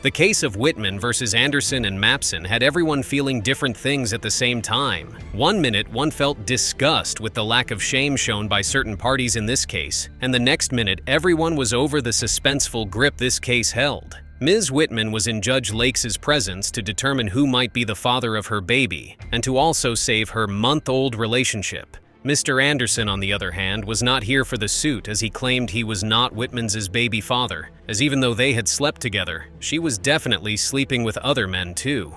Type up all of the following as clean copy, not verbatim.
The case of Whitman versus Anderson and Mapson had everyone feeling different things at the same time. One minute, one felt disgust with the lack of shame shown by certain parties in this case, and the next minute, everyone was over the suspenseful grip this case held. Ms. Whitman was in Judge Lakes' presence to determine who might be the father of her baby, and to also save her month-old relationship. Mr. Anderson, on the other hand, was not here for the suit as he claimed he was not Whitman's baby father, as even though they had slept together, she was definitely sleeping with other men too.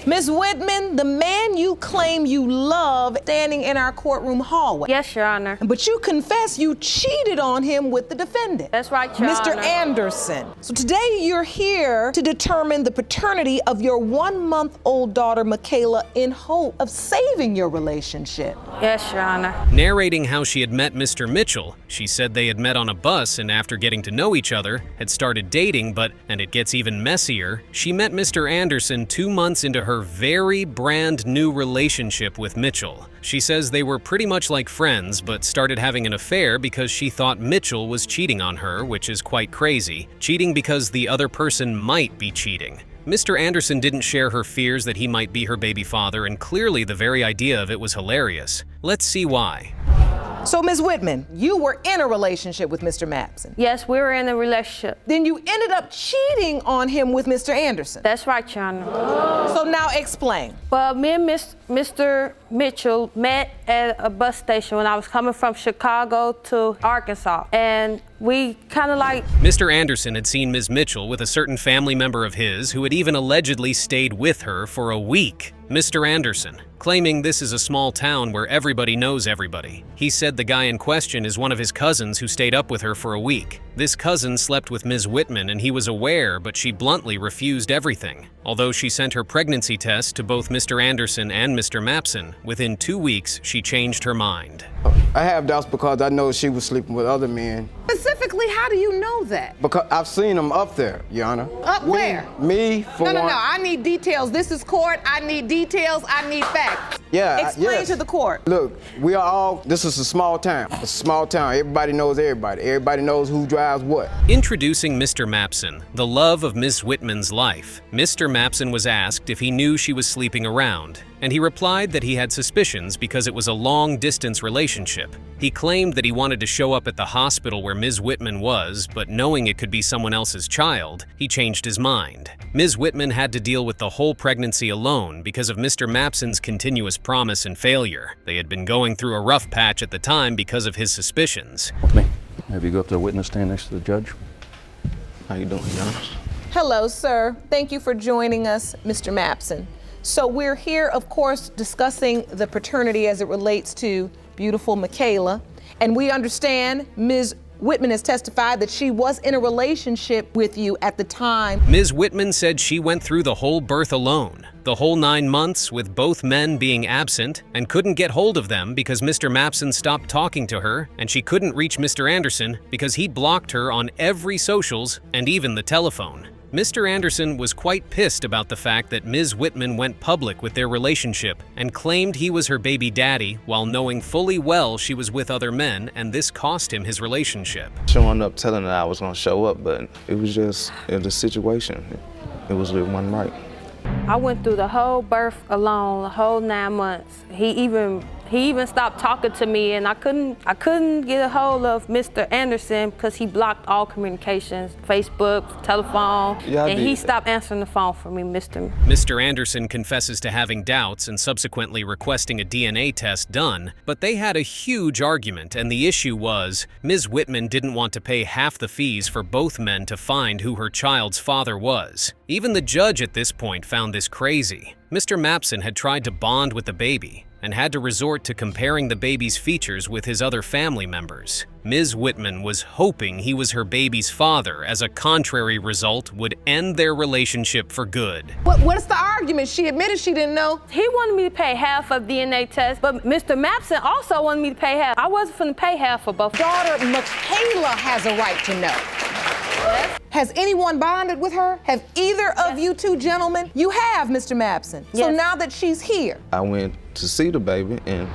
Ms. Whitman, the man you claim you love standing in our courtroom hallway. Yes, Your Honor. But you confess you cheated on him with the defendant. That's right, Your Mr. Honor. Anderson. So today you're here to determine the paternity of your 1-month-old daughter, Michaela, in hope of saving your relationship. Yes, Your Honor. Narrating how she had met Mr. Mitchell, she said they had met on a bus and after getting to know each other, had started dating, but, and it gets even messier, she met Mr. Anderson 2 months into her very brand new relationship with Mitchell. She says they were pretty much like friends, but started having an affair because she thought Mitchell was cheating on her, which is quite crazy. Cheating because the other person might be cheating. Mr. Anderson didn't share her fears that he might be her baby father, and clearly the very idea of it was hilarious. Let's see why. So, Ms. Whitman, you were in a relationship with Mr. Mapson. Yes, we were in a relationship. Then you ended up cheating on him with Mr. Anderson. That's right, Your Honor. So now explain. Well, me and Mr. Mitchell met at a bus station when I was coming from Chicago to Arkansas, and we kind of like... Mr. Anderson had seen Ms. Mitchell with a certain family member of his who had even allegedly stayed with her for a week. Mr. Anderson, claiming this is a small town where everybody knows everybody. He said the guy in question is one of his cousins who stayed up with her for a week. This cousin slept with Ms. Whitman and he was aware, but she bluntly refused everything. Although she sent her pregnancy test to both Mr. Anderson and Mr. Mapson, within 2 weeks, she changed her mind. I have doubts because I know she was sleeping with other men. Specifically, how do you know that? Because I've seen them up there, Your Honor. Up where? Me, for one. No, I need details. This is court. I need details. I need facts. Yeah, Explain yes. to the court. Look, we are all, this is a small town. It's a small town. Everybody knows everybody. Everybody knows who drives what. Introducing Mr. Mapson, the love of Miss Whitman's life, Mr. Mapson was asked if he knew she was sleeping around, and he replied that he had suspicions because it was a long-distance relationship. He claimed that he wanted to show up at the hospital where Ms. Whitman was, but knowing it could be someone else's child, he changed his mind. Ms. Whitman had to deal with the whole pregnancy alone because of Mr. Mapson's continuous promise and failure. They had been going through a rough patch at the time because of his suspicions. With me. Have you go up to the witness stand next to the judge? How you doing, Your Honor? Hello, sir. Thank you for joining us, Mr. Mapson. So we're here, of course, discussing the paternity as it relates to beautiful Michaela. And we understand Ms. Whitman has testified that she was in a relationship with you at the time. Ms. Whitman said she went through the whole birth alone, the whole 9 months with both men being absent, and couldn't get hold of them because Mr. Mapson stopped talking to her, and she couldn't reach Mr. Anderson because he blocked her on every socials and even the telephone. Mr. Anderson was quite pissed about the fact that Ms. Whitman went public with their relationship and claimed he was her baby daddy while knowing fully well she was with other men, and this cost him his relationship. Showing up telling her I was gonna show up, but it was just the situation. It wasn't right. I went through the whole birth alone, the whole 9 months. He even stopped talking to me, and I couldn't get a hold of Mr. Anderson because he blocked all communications, Facebook, telephone, and he stopped answering the phone for me, Mr. Anderson confesses to having doubts and subsequently requesting a DNA test done, but they had a huge argument, and the issue was Ms. Whitman didn't want to pay half the fees for both men to find who her child's father was. Even the judge at this point found this crazy. Mr. Mapson had tried to bond with the baby and had to resort to comparing the baby's features with his other family members. Ms. Whitman was hoping he was her baby's father, as a contrary result would end their relationship for good. What's the argument? She admitted she didn't know. He wanted me to pay half of DNA test, but Mr. Mapson also wanted me to pay half. I wasn't finna pay half for both. Daughter Michaela has a right to know. Yes. Has anyone bonded with her? Have either of you two gentlemen? You have, Mr. Mapson. So Yes. now that she's here. I went to see the baby, and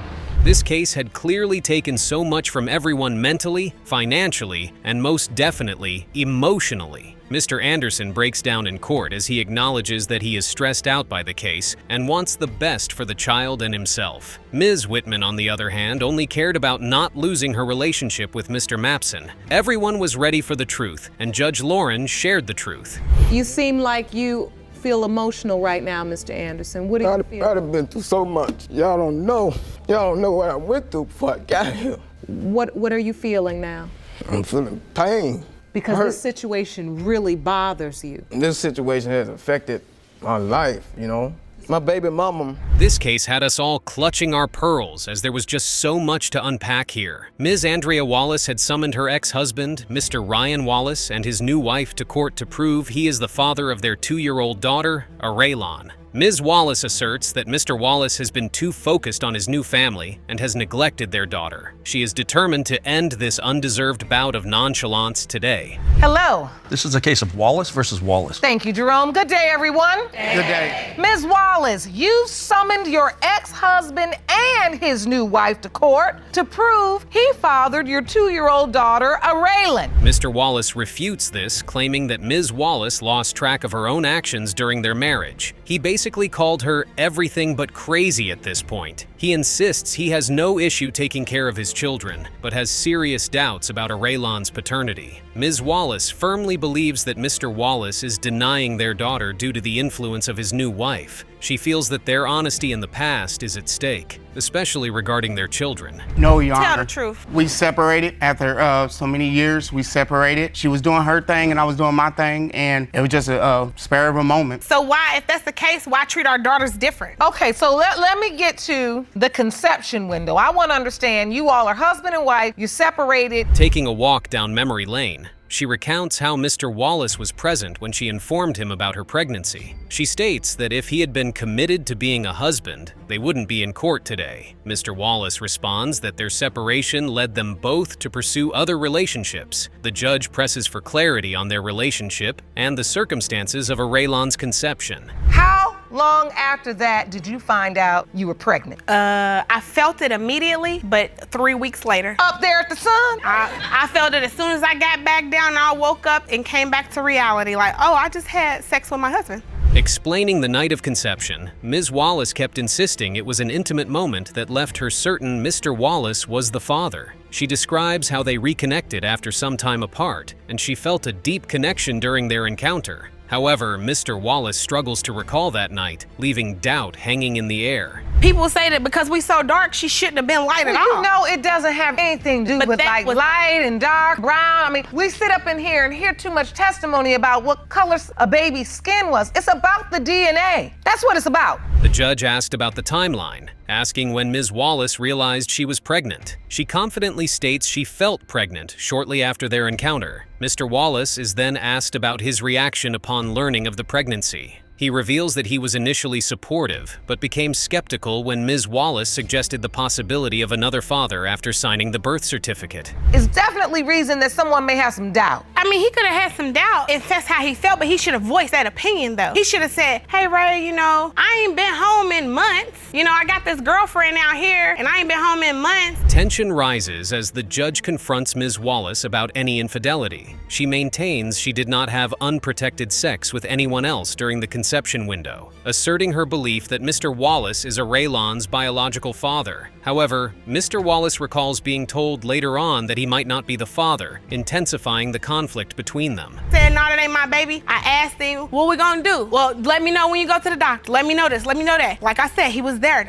This case had clearly taken so much from everyone mentally, financially, and most definitely, emotionally. Mr. Anderson breaks down in court as he acknowledges that he is stressed out by the case and wants the best for the child and himself. Ms. Whitman, on the other hand, only cared about not losing her relationship with Mr. Mapson. Everyone was ready for the truth, and Judge Lauren shared the truth. You seem like you feel emotional right now, Mr. Anderson. What do you feel? I've been through so much. Y'all don't know. Y'all don't know what I went through before I got here. What are you feeling now? I'm feeling pain. Because this situation really bothers you. This situation has affected my life, you know. My baby mama. This case had us all clutching our pearls as there was just so much to unpack here. Ms. Andrea Wallace had summoned her ex-husband, Mr. Ryan Wallace, and his new wife to court to prove he is the father of their 2-year-old daughter, Araylon. Ms. Wallace asserts that Mr. Wallace has been too focused on his new family and has neglected their daughter. She is determined to end this undeserved bout of nonchalance today. Hello. This is a case of Wallace versus Wallace. Thank you, Jerome. Good day, everyone. Good day. Ms. Wallace, you summoned your ex-husband and his new wife to court to prove he fathered your 2-year-old daughter, Araylon. Mr. Wallace refutes this, claiming that Ms. Wallace lost track of her own actions during their marriage. He basically called her everything but crazy at this point. He insists he has no issue taking care of his children, but has serious doubts about Araylon's paternity. Ms. Wallace firmly believes that Mr. Wallace is denying their daughter due to the influence of his new wife. She feels that their honesty in the past is at stake, especially regarding their children. No, Your Honor. Tell the truth. We separated after so many years. We separated. She was doing her thing and I was doing my thing, and it was just a spur of a moment. So why, if that's the case, why treat our daughters different? Okay, so let me get to the conception window. I want to understand, you all are husband and wife, you separated. Taking a walk down memory lane, she recounts how Mr. Wallace was present when she informed him about her pregnancy. She states that if he had been committed to being a husband, they wouldn't be in court today. Mr. Wallace responds that their separation led them both to pursue other relationships. The judge presses for clarity on their relationship and the circumstances of Araylon's conception. How long after that did you find out you were pregnant? I felt it immediately, but 3 weeks later. Up there at the sun? I felt it as soon as I got back down. I woke up and came back to reality, like, oh, I just had sex with my husband. Explaining the night of conception, Ms. Wallace kept insisting it was an intimate moment that left her certain Mr. Wallace was the father. She describes how they reconnected after some time apart, and she felt a deep connection during their encounter. However, Mr. Wallace struggles to recall that night, leaving doubt hanging in the air. People say that because we so dark, she shouldn't have been light at all. You know, it doesn't have anything to do But with that like was- light and dark, brown. I mean, we sit up in here and hear too much testimony about what color a baby's skin was. It's about the DNA. That's what it's about. The judge asked about the timeline, asking when Ms. Wallace realized she was pregnant. She confidently states she felt pregnant shortly after their encounter. Mr. Wallace is then asked about his reaction upon learning of the pregnancy. He reveals that he was initially supportive, but became skeptical when Ms. Wallace suggested the possibility of another father after signing the birth certificate. It's definitely reason that someone may have some doubt. I mean, he could have had some doubt if that's how he felt, but he should have voiced that opinion, though. He should have said, hey, Ray, you know, I ain't been home in months. You know, I got this girlfriend out here, and I ain't been home in months. Tension rises as the judge confronts Ms. Wallace about any infidelity. She maintains she did not have unprotected sex with anyone else during the conception window, asserting her belief that Mr. Wallace is Araylon's biological father. However, Mr. Wallace recalls being told later on that he might not be the father, intensifying the conflict between them. Said, no, that ain't my baby. I asked him, what we gonna do? Well, let me know when you go to the doctor. Let me know this, let me know that. Like I said, he was there.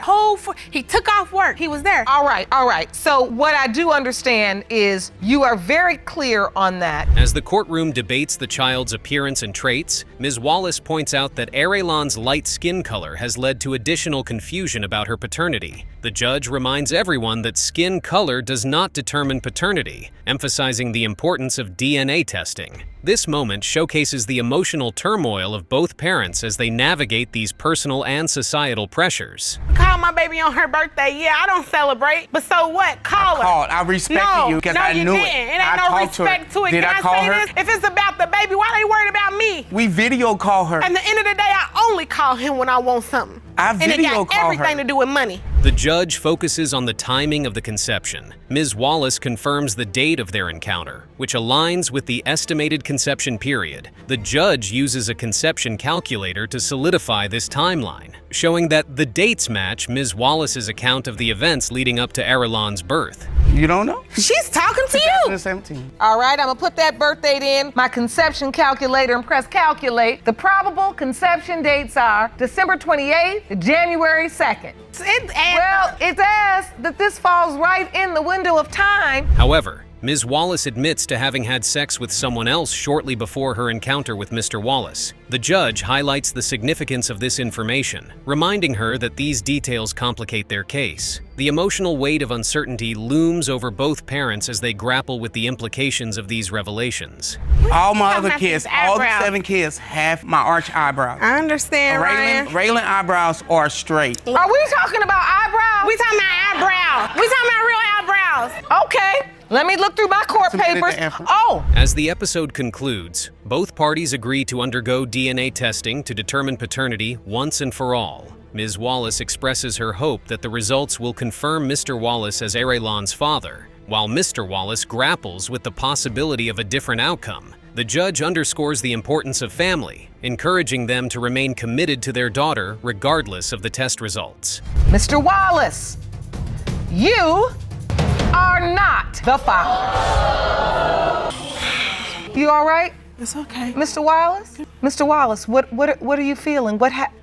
He took off work, he was there. All right. So what I do understand is you are very clear on that. As the courtroom debates the child's appearance and traits, Ms. Wallace points out that Araylon's light skin color has led to additional confusion about her paternity. The judge reminds everyone that skin color does not determine paternity, emphasizing the importance of DNA testing. This moment showcases the emotional turmoil of both parents as they navigate these personal and societal pressures. Call my baby on her birthday. Yeah, I don't celebrate, but so what? Call her. Called. I respected you because I knew you it. didn't. It ain't I no talked to her. respect to it. Did Can I call say her? this? If it's about the baby, why they worried about me? We video call her. At the end of the day, I only call him when I want something. I And it video got call everything her. to do with money. The judge focuses on the timing of the conception. Ms. Wallace confirms the date of their encounter, which aligns with the estimated conception period. The judge uses a conception calculator to solidify this timeline, showing that the dates match Ms. Wallace's account of the events leading up to Arilan's birth. You don't know? She's talking to you. 2017. All right, I'm gonna put that birth date in my conception calculator and press calculate. The probable conception dates are December 28th to January 2nd. Well, it says that this falls right in the window of time. However, Ms. Wallace admits to having had sex with someone else shortly before her encounter with Mr. Wallace. The judge highlights the significance of this information, reminding her that these details complicate their case. The emotional weight of uncertainty looms over both parents as they grapple with the implications of these revelations. All my other about kids, these all the eyebrows? 7 kids have my arch eyebrows. I understand, Ryan. Raylan eyebrows are straight. Are we talking about eyebrows? We talking about eyebrows. We talking about real eyebrows. Okay, let me look through my court Submitted papers. the effort. Oh, As the episode concludes, both parties agree to undergo DNA testing to determine paternity once and for all. Ms. Wallace expresses her hope that the results will confirm Mr. Wallace as Arilan's father, while Mr. Wallace grapples with the possibility of a different outcome. The judge underscores the importance of family, encouraging them to remain committed to their daughter regardless of the test results. Mr. Wallace, you are not the father. You all right? It's okay. Mr. Wallace? Mr. Wallace, what are you feeling?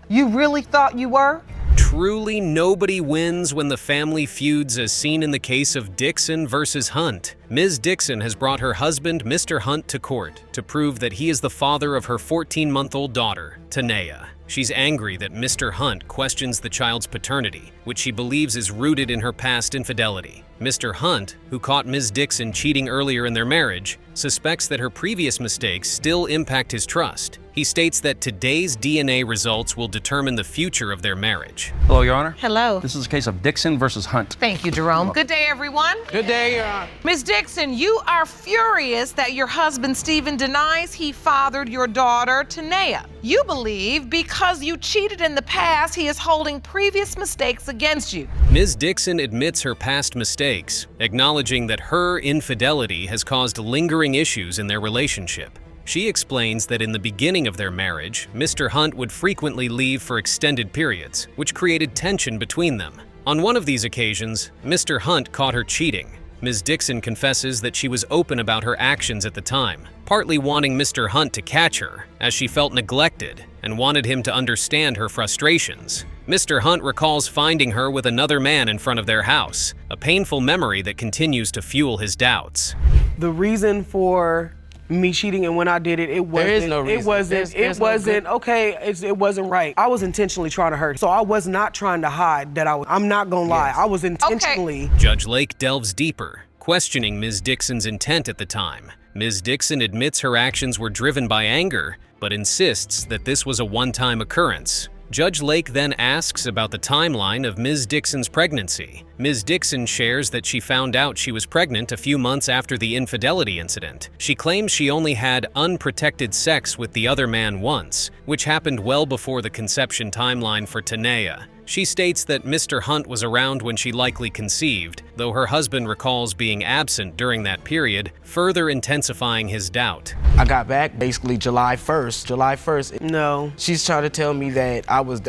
You really thought you were? Truly, nobody wins when the family feuds as seen in the case of Dixon versus Hunt. Ms. Dixon has brought her husband, Mr. Hunt, to court to prove that he is the father of her 14-month-old daughter, Tanea. She's angry that Mr. Hunt questions the child's paternity, which she believes is rooted in her past infidelity. Mr. Hunt, who caught Ms. Dixon cheating earlier in their marriage, suspects that her previous mistakes still impact his trust. He states that today's DNA results will determine the future of their marriage. Hello, Your Honor. Hello. This is a case of Dixon versus Hunt. Thank you, Jerome. Good day, everyone. Good day, Your Honor. Ms. Dixon, you are furious that your husband, Stephen, denies he fathered your daughter, Tanea. You believe because you cheated in the past, he is holding previous mistakes against you. Ms. Dixon admits her past mistakes, acknowledging that her infidelity has caused lingering issues in their relationship. She explains that in the beginning of their marriage, Mr. Hunt would frequently leave for extended periods, which created tension between them. On one of these occasions, Mr. Hunt caught her cheating. Ms. Dixon confesses that she was open about her actions at the time, partly wanting Mr. Hunt to catch her, as she felt neglected and wanted him to understand her frustrations. Mr. Hunt recalls finding her with another man in front of their house, a painful memory that continues to fuel his doubts. The reason for me cheating and when I did it, it wasn't. There is no reason. It wasn't. There's no wasn't okay. It wasn't right. I was intentionally trying to hurt. So I was not trying to hide that I'm not gonna lie. I was intentionally. Judge Lake delves deeper, questioning Ms. Dixon's intent at the time. Ms. Dixon admits her actions were driven by anger, but insists that this was a one-time occurrence. Judge Lake then asks about the timeline of Ms. Dixon's pregnancy. Ms. Dixon shares that she found out she was pregnant a few months after the infidelity incident. She claims she only had unprotected sex with the other man once, which happened well before the conception timeline for Tanea. She states that Mr. Hunt was around when she likely conceived, though her husband recalls being absent during that period, further intensifying his doubt. I got back basically July 1st. July 1st. No. She's trying to tell me that I was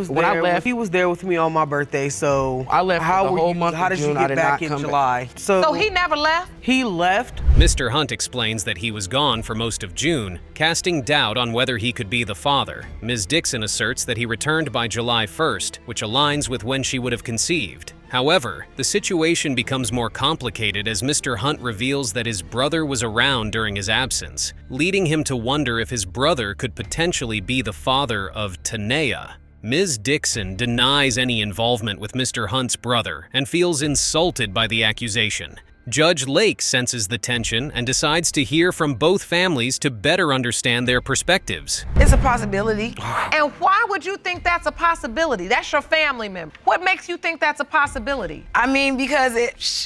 when I left. He was there with me on my birthday. So I left for the whole month How of did June. you I get did back not in come July? So he never left? He left. Mr. Hunt explains that he was gone for most of June, casting doubt on whether he could be the father. Ms. Dixon asserts that he returned by July 1st, which aligns with when she would have conceived. However, the situation becomes more complicated as Mr. Hunt reveals that his brother was around during his absence, leading him to wonder if his brother could potentially be the father of Tanea. Ms. Dixon denies any involvement with Mr. Hunt's brother and feels insulted by the accusation. Judge Lake senses the tension and decides to hear from both families to better understand their perspectives. It's a possibility. And why would you think that's a possibility? That's your family member. What makes you think that's a possibility? I mean, because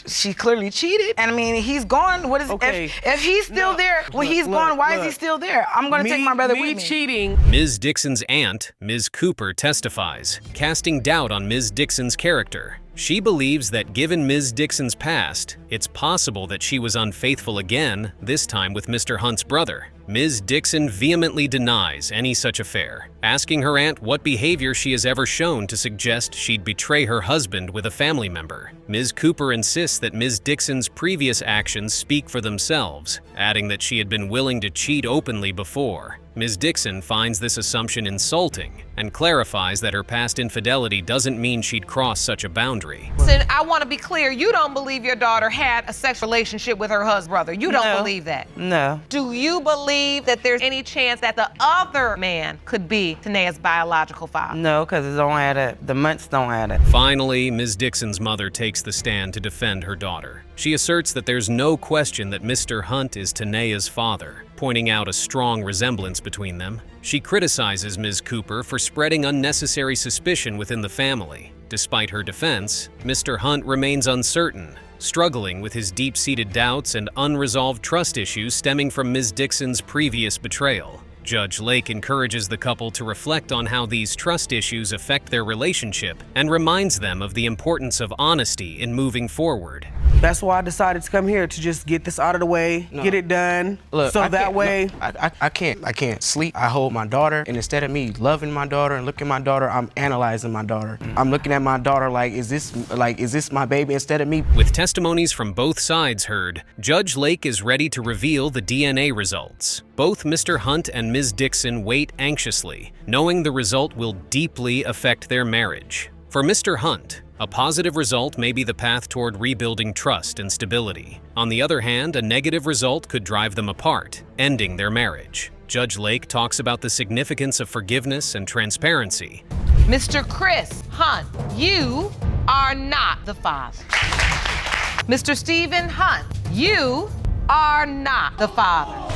she clearly cheated. And I mean, he's gone. What is Okay. if he's still there when he's gone? Why is he still there? I'm gonna take my brother with me. Cheating. Ms. Dixon's aunt, Ms. Cooper, testifies, casting doubt on Ms. Dixon's character. She believes that given Ms. Dixon's past, it's possible that she was unfaithful again, this time with Mr. Hunt's brother. Ms. Dixon vehemently denies any such affair, asking her aunt what behavior she has ever shown to suggest she'd betray her husband with a family member. Ms. Cooper insists that Ms. Dixon's previous actions speak for themselves, adding that she had been willing to cheat openly before. Ms. Dixon finds this assumption insulting and clarifies that her past infidelity doesn't mean she'd cross such a boundary. Listen, I want to be clear, you don't believe your daughter had a sexual relationship with her husband's brother. You don't believe that? No. Do you believe that there's any chance that the other man could be Tanea's biological father? No, because it don't add up. The months don't add up. Finally, Ms. Dixon's mother takes the stand to defend her daughter. She asserts that there's no question that Mr. Hunt is Tanea's father, pointing out a strong resemblance between them. She criticizes Ms. Cooper for spreading unnecessary suspicion within the family. Despite her defense, Mr. Hunt remains uncertain, struggling with his deep-seated doubts and unresolved trust issues stemming from Ms. Dixon's previous betrayal. Judge Lake encourages the couple to reflect on how these trust issues affect their relationship and reminds them of the importance of honesty in moving forward. That's why I decided to come here, to just get this out of the way, get it done. Look, so that way. I can't sleep. I hold my daughter, and instead of me loving my daughter and looking at my daughter, I'm analyzing my daughter. I'm looking at my daughter like, is this my baby instead of me? With testimonies from both sides heard, Judge Lake is ready to reveal the DNA results. Both Mr. Hunt and Ms. Dixon wait anxiously, knowing the result will deeply affect their marriage. For Mr. Hunt, a positive result may be the path toward rebuilding trust and stability. On the other hand, a negative result could drive them apart, ending their marriage. Judge Lake talks about the significance of forgiveness and transparency. Mr. Chris Hunt, you are not the father. Mr. Stephen Hunt, you are not the father.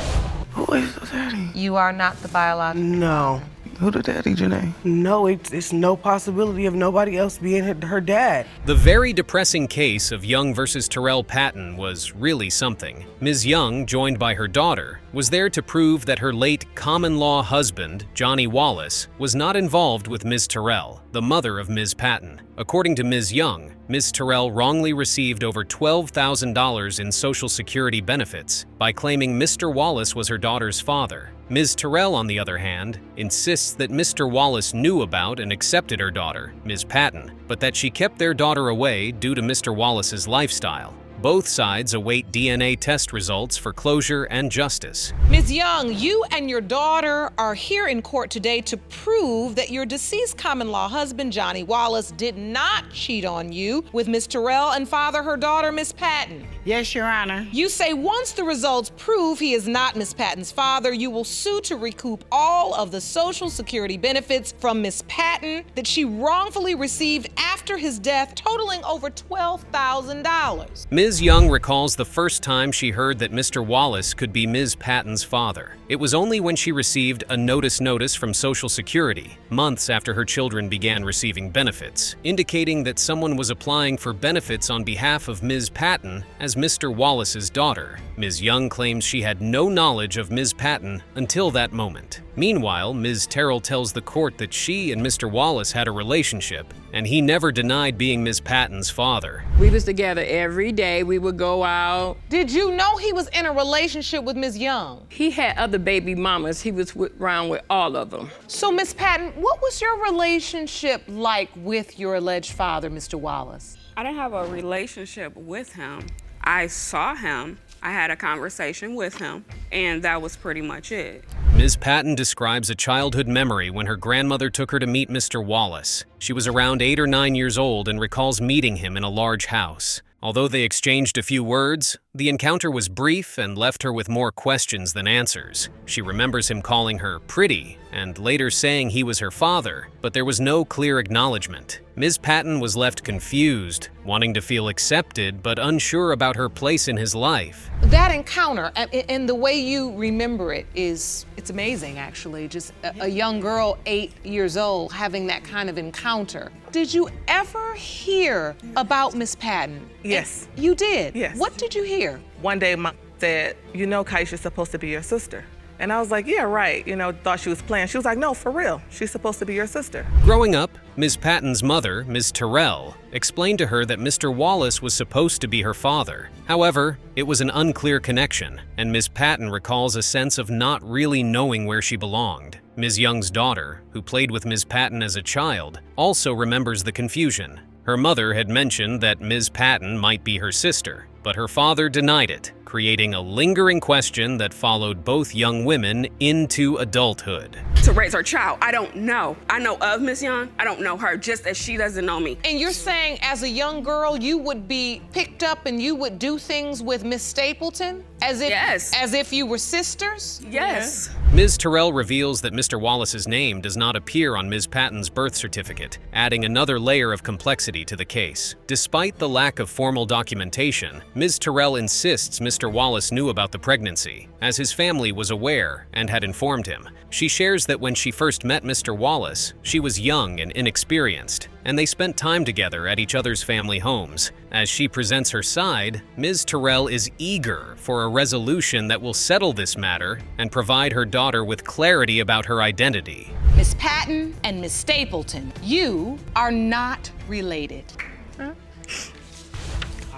Who is the daddy? You are not the biological. No. Who the daddy, Janae? No, it's no possibility of nobody else being her dad. The very depressing case of Young versus Terrell Patton was really something. Ms. Young, joined by her daughter, was there to prove that her late common-law husband, Johnny Wallace, was not involved with Ms. Terrell, the mother of Ms. Patton. According to Ms. Young, Ms. Terrell wrongly received over $12,000 in Social Security benefits by claiming Mr. Wallace was her daughter's father. Ms. Terrell, on the other hand, insists that Mr. Wallace knew about and accepted her daughter, Ms. Patton, but that she kept their daughter away due to Mr. Wallace's lifestyle. Both sides await DNA test results for closure and justice. Ms. Young, you and your daughter are here in court today to prove that your deceased common-law husband, Johnny Wallace, did not cheat on you with Ms. Terrell and father her daughter, Ms. Patton. Yes, Your Honor. You say once the results prove he is not Ms. Patton's father, you will sue to recoup all of the Social Security benefits from Ms. Patton that she wrongfully received after his death, totaling over $12,000. Ms. Young recalls the first time she heard that Mr. Wallace could be Ms. Patton's father. It was only when she received a notice from Social Security, months after her children began receiving benefits, indicating that someone was applying for benefits on behalf of Ms. Patton as Mr. Wallace's daughter. Ms. Young claims she had no knowledge of Ms. Patton until that moment. Meanwhile, Ms. Terrell tells the court that she and Mr. Wallace had a relationship, and he never denied being Ms. Patton's father. We was together every day. We would go out. Did you know he was in a relationship with Ms. Young? He had other baby mamas. He was around with all of them. So, Ms. Patton, what was your relationship like with your alleged father, Mr. Wallace? I didn't have a relationship with him. I saw him. I had a conversation with him, and that was pretty much it. Ms. Patton describes a childhood memory when her grandmother took her to meet Mr. Wallace. She was around 8 or 9 years old and recalls meeting him in a large house. Although they exchanged a few words, the encounter was brief and left her with more questions than answers. She remembers him calling her pretty and later saying he was her father, but there was no clear acknowledgement. Ms. Patton was left confused, wanting to feel accepted but unsure about her place in his life. That encounter, and the way you remember it it's amazing, actually. Just a young girl, 8 years old, having that kind of encounter. Did you ever hear about Miss Patton? Yes. You did? Yes. What did you hear? One day, Mom said, you know, Kaisha's supposed to be your sister. And I was like, yeah, right. You know, thought she was playing. She was like, no, for real. She's supposed to be your sister. Growing up, Ms. Patton's mother, Ms. Terrell, explained to her that Mr. Wallace was supposed to be her father. However, it was an unclear connection, and Ms. Patton recalls a sense of not really knowing where she belonged. Ms. Young's daughter, who played with Ms. Patton as a child, also remembers the confusion. Her mother had mentioned that Ms. Patton might be her sister, but her father denied it, creating a lingering question that followed both young women into adulthood. To raise her child, I don't know. I know of Miss Young. I don't know her, just as she doesn't know me. And you're saying as a young girl, you would be picked up and you would do things with Miss Stapleton? As if you were sisters? Yes. Ms. Terrell reveals that Mr. Wallace's name does not appear on Ms. Patton's birth certificate, adding another layer of complexity to the case. Despite the lack of formal documentation, Ms. Terrell insists Mr. Wallace knew about the pregnancy, as his family was aware and had informed him. She shares that when she first met Mr. Wallace, she was young and inexperienced, and they spent time together at each other's family homes. As she presents her side, Ms. Terrell is eager for a resolution that will settle this matter and provide her daughter with clarity about her identity. Miss Patton and Miss Stapleton, you are not related.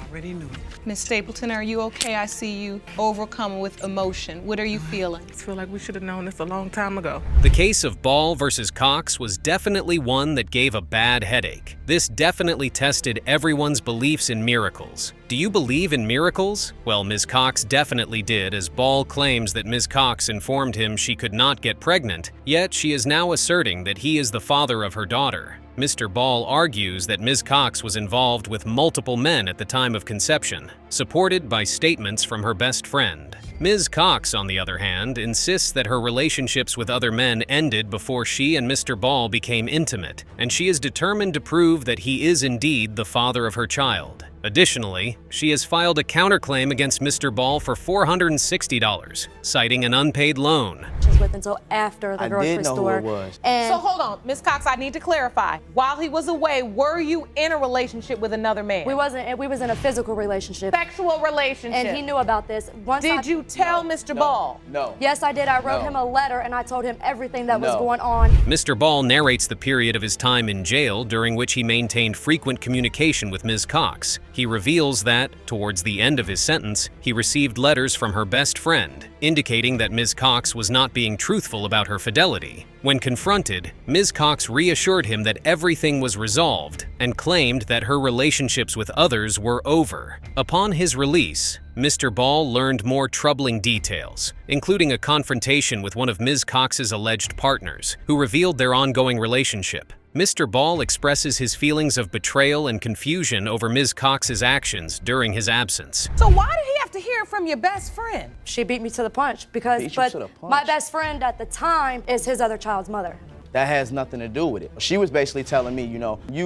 Already knew it. Miss Stapleton, are you okay? I see you overcome with emotion. What are you feeling? I feel like we should have known this a long time ago. The case of Ball versus Cox was definitely one that gave a bad headache. This definitely tested everyone's beliefs in miracles. Do you believe in miracles? Well, Ms. Cox definitely did, as Ball claims that Ms. Cox informed him she could not get pregnant, yet she is now asserting that he is the father of her daughter. Mr. Ball argues that Ms. Cox was involved with multiple men at the time of conception, supported by statements from her best friend. Ms. Cox, on the other hand, insists that her relationships with other men ended before she and Mr. Ball became intimate, and she is determined to prove that he is indeed the father of her child. Additionally, she has filed a counterclaim against Mr. Ball for $460, citing an unpaid loan. With until after the grocery store. And so hold on, Miss Cox, I need to clarify. While he was away, were you in a relationship with another man? We wasn't. We was in a physical relationship. Sexual relationship. And he knew about this. Did you tell Mr. Ball? No. Yes, I did. I wrote him a letter and I told him everything that was going on. Mr. Ball narrates the period of his time in jail during which he maintained frequent communication with Ms. Cox. He reveals that, towards the end of his sentence, he received letters from her best friend, indicating that Ms. Cox was not being truthful about her fidelity. When confronted, Ms. Cox reassured him that everything was resolved and claimed that her relationships with others were over. Upon his release, Mr. Ball learned more troubling details, including a confrontation with one of Ms. Cox's alleged partners, who revealed their ongoing relationship. Mr. Ball expresses his feelings of betrayal and confusion over Ms. Cox's actions during his absence. So why did he have to hear from your best friend? She beat me to the punch because, my best friend at the time is his other child's mother. That has nothing to do with it. She was basically telling me, you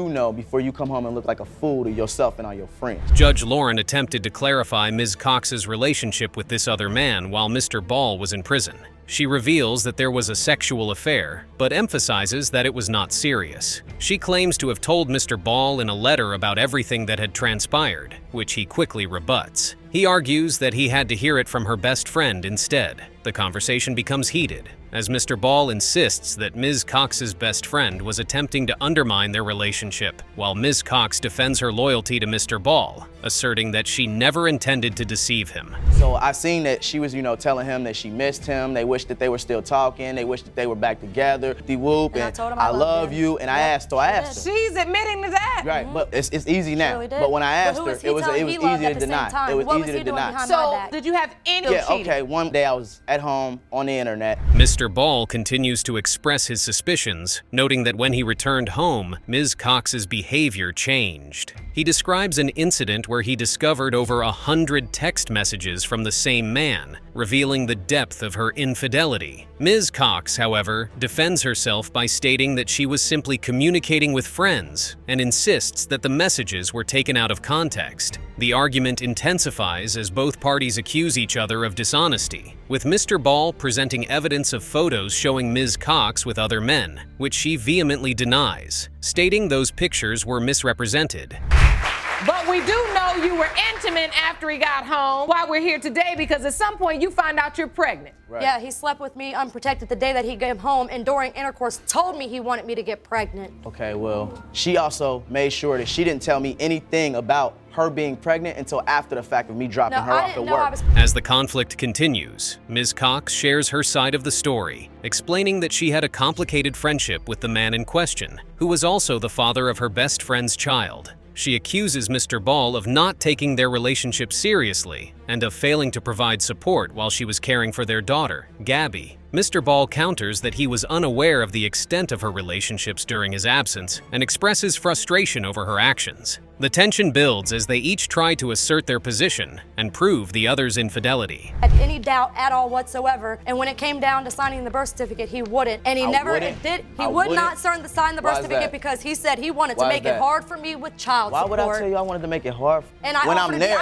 know before you come home and look like a fool to yourself and all your friends. Judge Lauren attempted to clarify Ms. Cox's relationship with this other man while Mr. Ball was in prison. She reveals that there was a sexual affair, but emphasizes that it was not serious. She claims to have told Mr. Ball in a letter about everything that had transpired, which he quickly rebuts. He argues that he had to hear it from her best friend instead. The conversation becomes heated, as Mr. Ball insists that Ms. Cox's best friend was attempting to undermine their relationship, while Ms. Cox defends her loyalty to Mr. Ball, asserting that she never intended to deceive him. So I seen that she was, telling him that she missed him. They wished that they were still talking. They wished that they were back together. The whoop, and I told him I love you. And I asked her. She's admitting to that. Right, but it's easy now. But when I asked her, it was easy to deny. It was easy to deny. So did you have any cheating? Okay, one day I was at home on the internet. Mr. Ball continues to express his suspicions, noting that when he returned home, Ms. Cox's behavior changed. He describes an incident where he discovered over 100 text messages from the same man, revealing the depth of her infidelity. Ms. Cox, however, defends herself by stating that she was simply communicating with friends and insists that the messages were taken out of context. The argument intensifies as both parties accuse each other of dishonesty, with Mr. Ball presenting evidence of photos showing Ms. Cox with other men, which she vehemently denies, stating those pictures were misrepresented. But we do know you were intimate after he got home. Why we're here today, because at some point you find out you're pregnant. Right. Yeah, he slept with me unprotected the day that he came home, and during intercourse told me he wanted me to get pregnant. Okay, well, she also made sure that she didn't tell me anything about her being pregnant until after the fact of me dropping her off at work. As the conflict continues, Ms. Cox shares her side of the story, explaining that she had a complicated friendship with the man in question, who was also the father of her best friend's child. She accuses Mr. Ball of not taking their relationship seriously and of failing to provide support while she was caring for their daughter, Gabby. Mr. Ball counters that he was unaware of the extent of her relationships during his absence and expresses frustration over her actions. The tension builds as they each try to assert their position and prove the other's infidelity. Had any doubt at all whatsoever, and when it came down to signing the birth certificate, he wouldn't, and he would not sign the birth certificate because he said he wanted to make it hard for me with child support. Why would I tell you I wanted to make it hard? And when I'm there,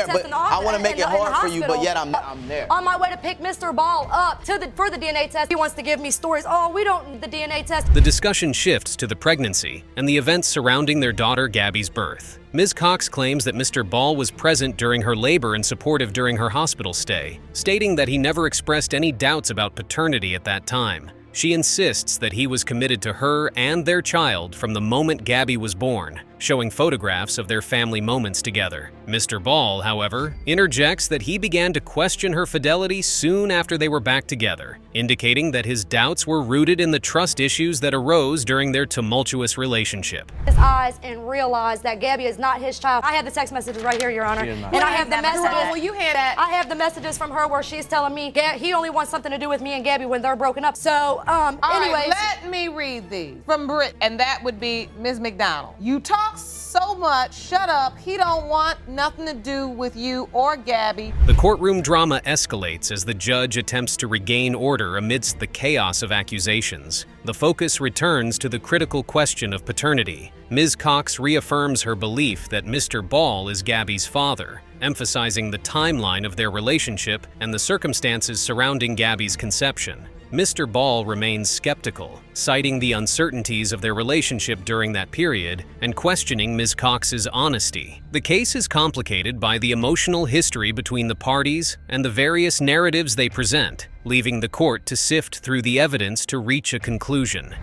but I want to make it hard for you, but yet I'm there. On my way to pick Mr. Ball up for the DNA test, he wants to give me stories. Oh, we don't need the DNA test. The discussion shifts to the pregnancy and the events surrounding their daughter Gabby's birth. Ms. Cox claims that Mr. Ball was present during her labor and supportive during her hospital stay, stating that he never expressed any doubts about paternity at that time. She insists that he was committed to her and their child from the moment Gabby was born, showing photographs of their family moments together. Mr. Ball, however, interjects that he began to question her fidelity soon after they were back together, indicating that his doubts were rooted in the trust issues that arose during their tumultuous relationship. His eyes and realized that Gabby is not his child. I have the text messages right here, Your Honor, and I have the messages. Well, you had that. I have the messages from her where she's telling me he only wants something to do with me and Gabby when they're broken up. So, anyways. Let me read these from Britt, and that would be Ms. McDonald. You talk so much, shut up. He don't want nothing to do with you or Gabby. The courtroom drama escalates as the judge attempts to regain order amidst the chaos of accusations. The focus returns to the critical question of paternity. Ms. Cox reaffirms her belief that Mr. Ball is Gabby's father, emphasizing the timeline of their relationship and the circumstances surrounding Gabby's conception. Mr. Ball remains skeptical, citing the uncertainties of their relationship during that period and questioning Ms. Cox's honesty. The case is complicated by the emotional history between the parties and the various narratives they present, leaving the court to sift through the evidence to reach a conclusion.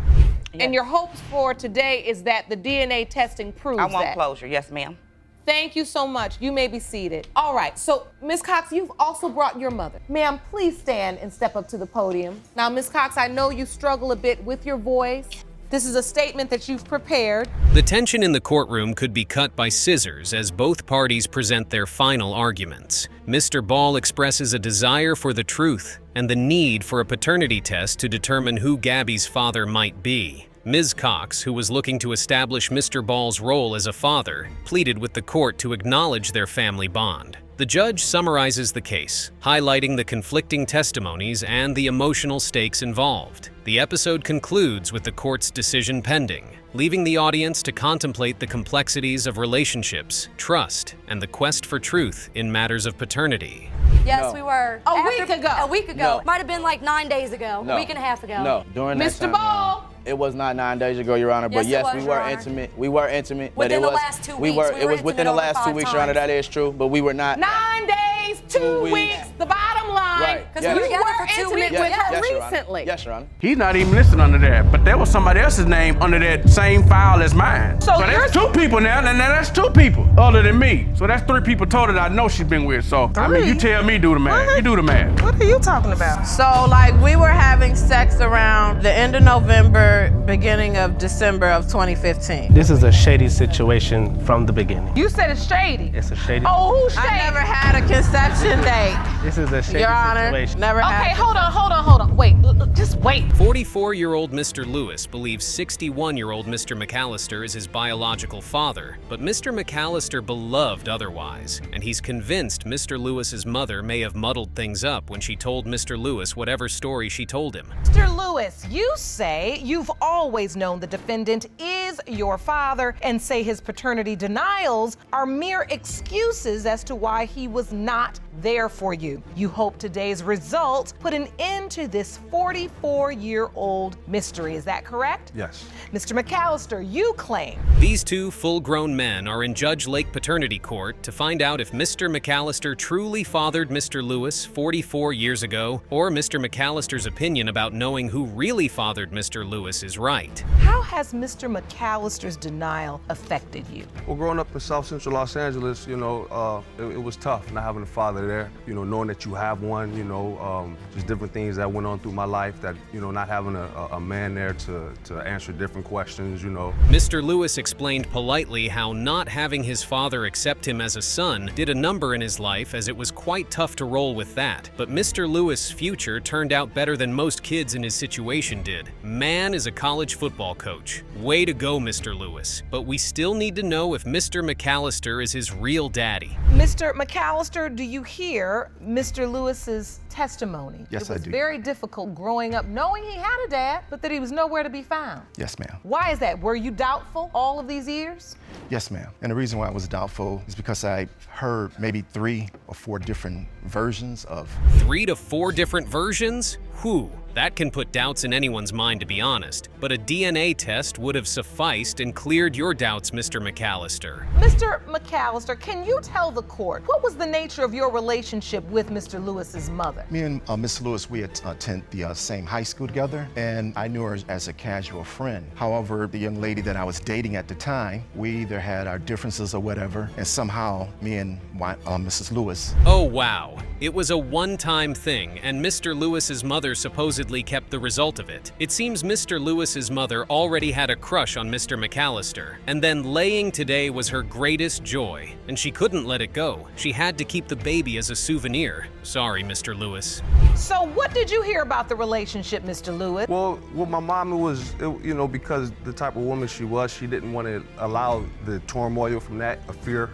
And your hopes for today is that the DNA testing proves that. I want closure, yes, ma'am. Thank you so much. You may be seated. All right, so Ms. Cox, you've also brought your mother. Ma'am, please stand and step up to the podium. Now, Ms. Cox, I know you struggle a bit with your voice. This is a statement that you've prepared. The tension in the courtroom could be cut by scissors as both parties present their final arguments. Mr. Ball expresses a desire for the truth and the need for a paternity test to determine who Gabby's father might be. Ms. Cox, who was looking to establish Mr. Ball's role as a father, pleaded with the court to acknowledge their family bond. The judge summarizes the case, highlighting the conflicting testimonies and the emotional stakes involved. The episode concludes with the court's decision pending, leaving the audience to contemplate the complexities of relationships, trust, and the quest for truth in matters of paternity. Yes, we were. A week ago. A week ago. No. Might have been like 9 days ago, No. a week and a half ago. No, during that time. Mr. Ball. It was not 9 days ago, Your Honor, but Yes, yes, it was, we were Your Honor. intimate. We were intimate, but Within it the was last 2 weeks. It was within the last 2 weeks, Your Honor. That is true, but we were not. 9 days, 2 weeks, the bottom line. Right. Because Yes. you together were for 2 intimate weeks. with her Yes, Your Honor. recently. Yes, Your Honor. He's not even listed under that, but there was somebody else's name under that same file as mine. So that's 2 people now, and that's 2 people other than me. So that's 3 people total that I know she's been with. So, I mean, you tell me do the math. You do the math. What are you talking about? So, like, we were having sex around the end of November, beginning of December of 2015. This is a shady situation from the beginning. You said it's shady. It's a shady. Oh, who's shady? I never had a conception date. This is a shady Your Honor, situation. never had. Okay, hold on. Wait, just wait. 44-year-old Mr. Lewis believes 61-year-old Mr. McAlister is his biological father, but Mr. McAlister beloved otherwise, and he's convinced Mr. Lewis's mother may have muddled things up when she told Mr. Lewis whatever story she told him. Mr. Lewis, you say you've always known the defendant is your father and say his paternity denials are mere excuses as to why he was not there for you. You hope today's results put an end to this 44-year-old mystery. Is that correct? Yes. Mr. McAlister, you claim These two full-grown men are in Judge Lake Paternity Court to find out if Mr. McAlister truly fathered Mr. Lewis 44 years ago, or Mr. McAlister's opinion about knowing who really fathered Mr. Lewis is right. How has Mr. McAlister's denial affected you? Well, growing up in South Central Los Angeles, you know, it was tough not having a father there. You know, knowing that you have one, you know, just different things that went on through my life that, you know, not having a man there to answer different questions, you know. Mr. Lewis explained politely how not having his father accept him as a son did a number in his life, as it was quite tough to roll with that. But Mr. Lewis' future turned out better than most kids in his situation did. Man is a college football coach. Way to go, Mr. Lewis. But we still need to know if Mr. McAlister is his real daddy. Mr. McAlister, do you hear Mr. Lewis's testimony? Yes, I do. It was very difficult growing up knowing he had a dad, but that he was nowhere to be found. Yes, ma'am. Why is that? Were you doubtful all of these years? Yes, ma'am. And the reason why I was doubtful is because I heard maybe 3 or 4 different versions of... 3 to 4 different versions? Whew. That can put doubts in anyone's mind, to be honest. But a DNA test would have sufficed and cleared your doubts, Mr. McAlister. Mr. McAlister, can you tell the court what was the nature of your relationship with Mr. Lewis's mother? Me and Miss Lewis, we attended the same high school together, and I knew her as a casual friend. However, the young lady that I was dating at the time, we either had our differences or whatever, and somehow me and Mrs. Lewis... Oh, wow. It was a one-time thing, and Mr. Lewis's mother supposedly kept the result of it. It seems Mr. Lewis's mother already had a crush on Mr. McAlister, and then laying today was her greatest joy, and she couldn't let it go. She had to keep the baby as a souvenir. Sorry, Mr. Lewis. So what did you hear about the relationship, Mr. Lewis? Well, my mom was, you know, because the type of woman she was, she didn't want to allow the turmoil from that, a fear,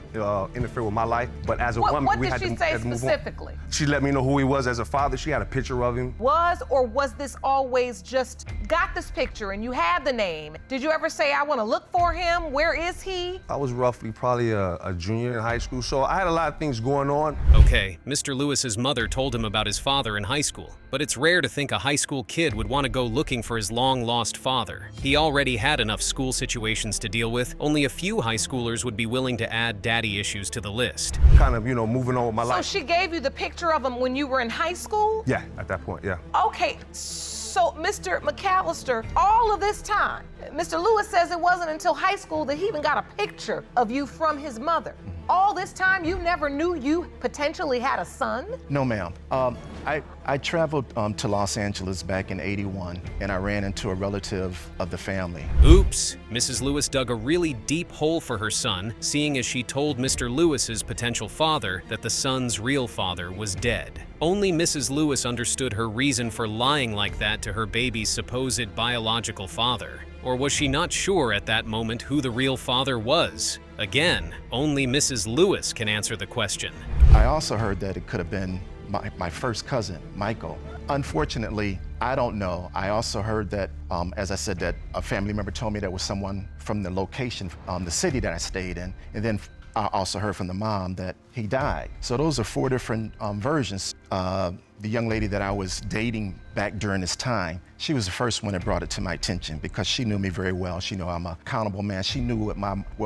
interfere with my life. But as a woman, we had to move on. What did she say specifically? She let me know who he was as a father. She had a picture of him. Was or was this always just got this picture and you had the name? Did you ever say, I want to look for him? Where is he? I was roughly probably a junior in high school, so I had a lot of things going on. Okay, Mr. Lewis's mother told him about his father in high school, but it's rare to think a high school kid would want to go looking for his long-lost father. He already had enough school situations to deal with. Only a few high schoolers would be willing to add daddy issues to the list. Kind of, you know, moving on with my life. So she gave you the picture of him when you were in high school? Yeah, at that point, yeah. Okay, so Mr. McAlister, all of this time, Mr. Lewis says it wasn't until high school that he even got a picture of you from his mother. All this time, you never knew you potentially had a son? No, ma'am. I traveled to Los Angeles back in '81, and I ran into a relative of the family. Oops. Mrs. Lewis dug a really deep hole for her son, seeing as she told Mr. Lewis's potential father that the son's real father was dead. Only Mrs. Lewis understood her reason for lying like that to her baby's supposed biological father. Or was she not sure at that moment who the real father was? Again, only Mrs. Lewis can answer the question. I also heard that it could have been my first cousin, Michael. Unfortunately, I don't know. I also heard that, as I said, that a family member told me there was someone from the location, the city that I stayed in, and then I also heard from the mom that he died. So those are 4 different versions. The young lady that I was dating back during this time, she was the first one that brought it to my attention because she knew me very well. She knew I'm an accountable man. She knew what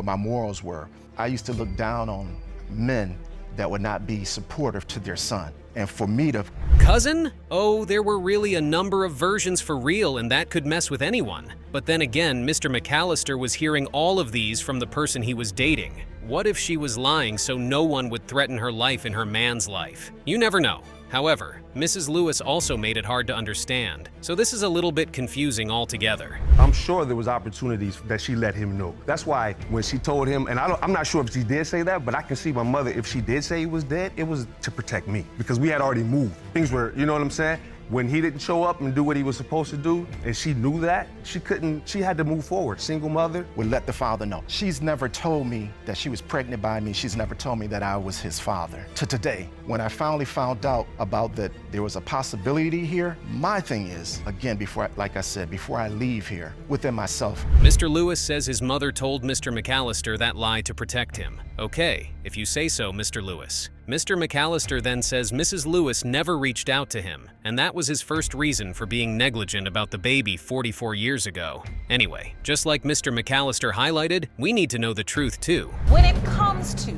my morals were. I used to look down on men that would not be supportive to their son. And for me to... Cousin? Oh, there were really a number of versions for real, and that could mess with anyone. But then again, Mr. McAlister was hearing all of these from the person he was dating. What if she was lying so no one would threaten her life in her man's life? You never know. However, Mrs. Lewis also made it hard to understand, so this is a little bit confusing altogether. I'm sure there was opportunities that she let him know. That's why when she told him, and I'm not sure if she did say that, but I can see my mother, if she did say he was dead, it was to protect me because we had already moved. Things were, you know what I'm saying? When he didn't show up and do what he was supposed to do, and she knew that, she had to move forward. Single mother. Would let the father know. She's never told me that she was pregnant by me. She's never told me that I was his father. To today, when I finally found out about that there was a possibility here, my thing is, again, like I said, before I leave here, within myself. Mr. Lewis says his mother told Mr. McAlister that lie to protect him. Okay, if you say so, Mr. Lewis. Mr. McAlister then says Mrs. Lewis never reached out to him, and that was his first reason for being negligent about the baby 44 years ago. Anyway, just like Mr. McAlister highlighted, we need to know the truth too. When it comes to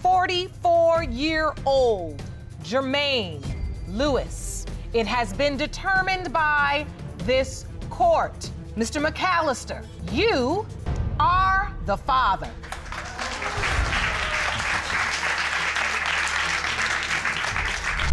44-year-old Jermaine Lewis, it has been determined by this court. Mr. McAlister, you are the father.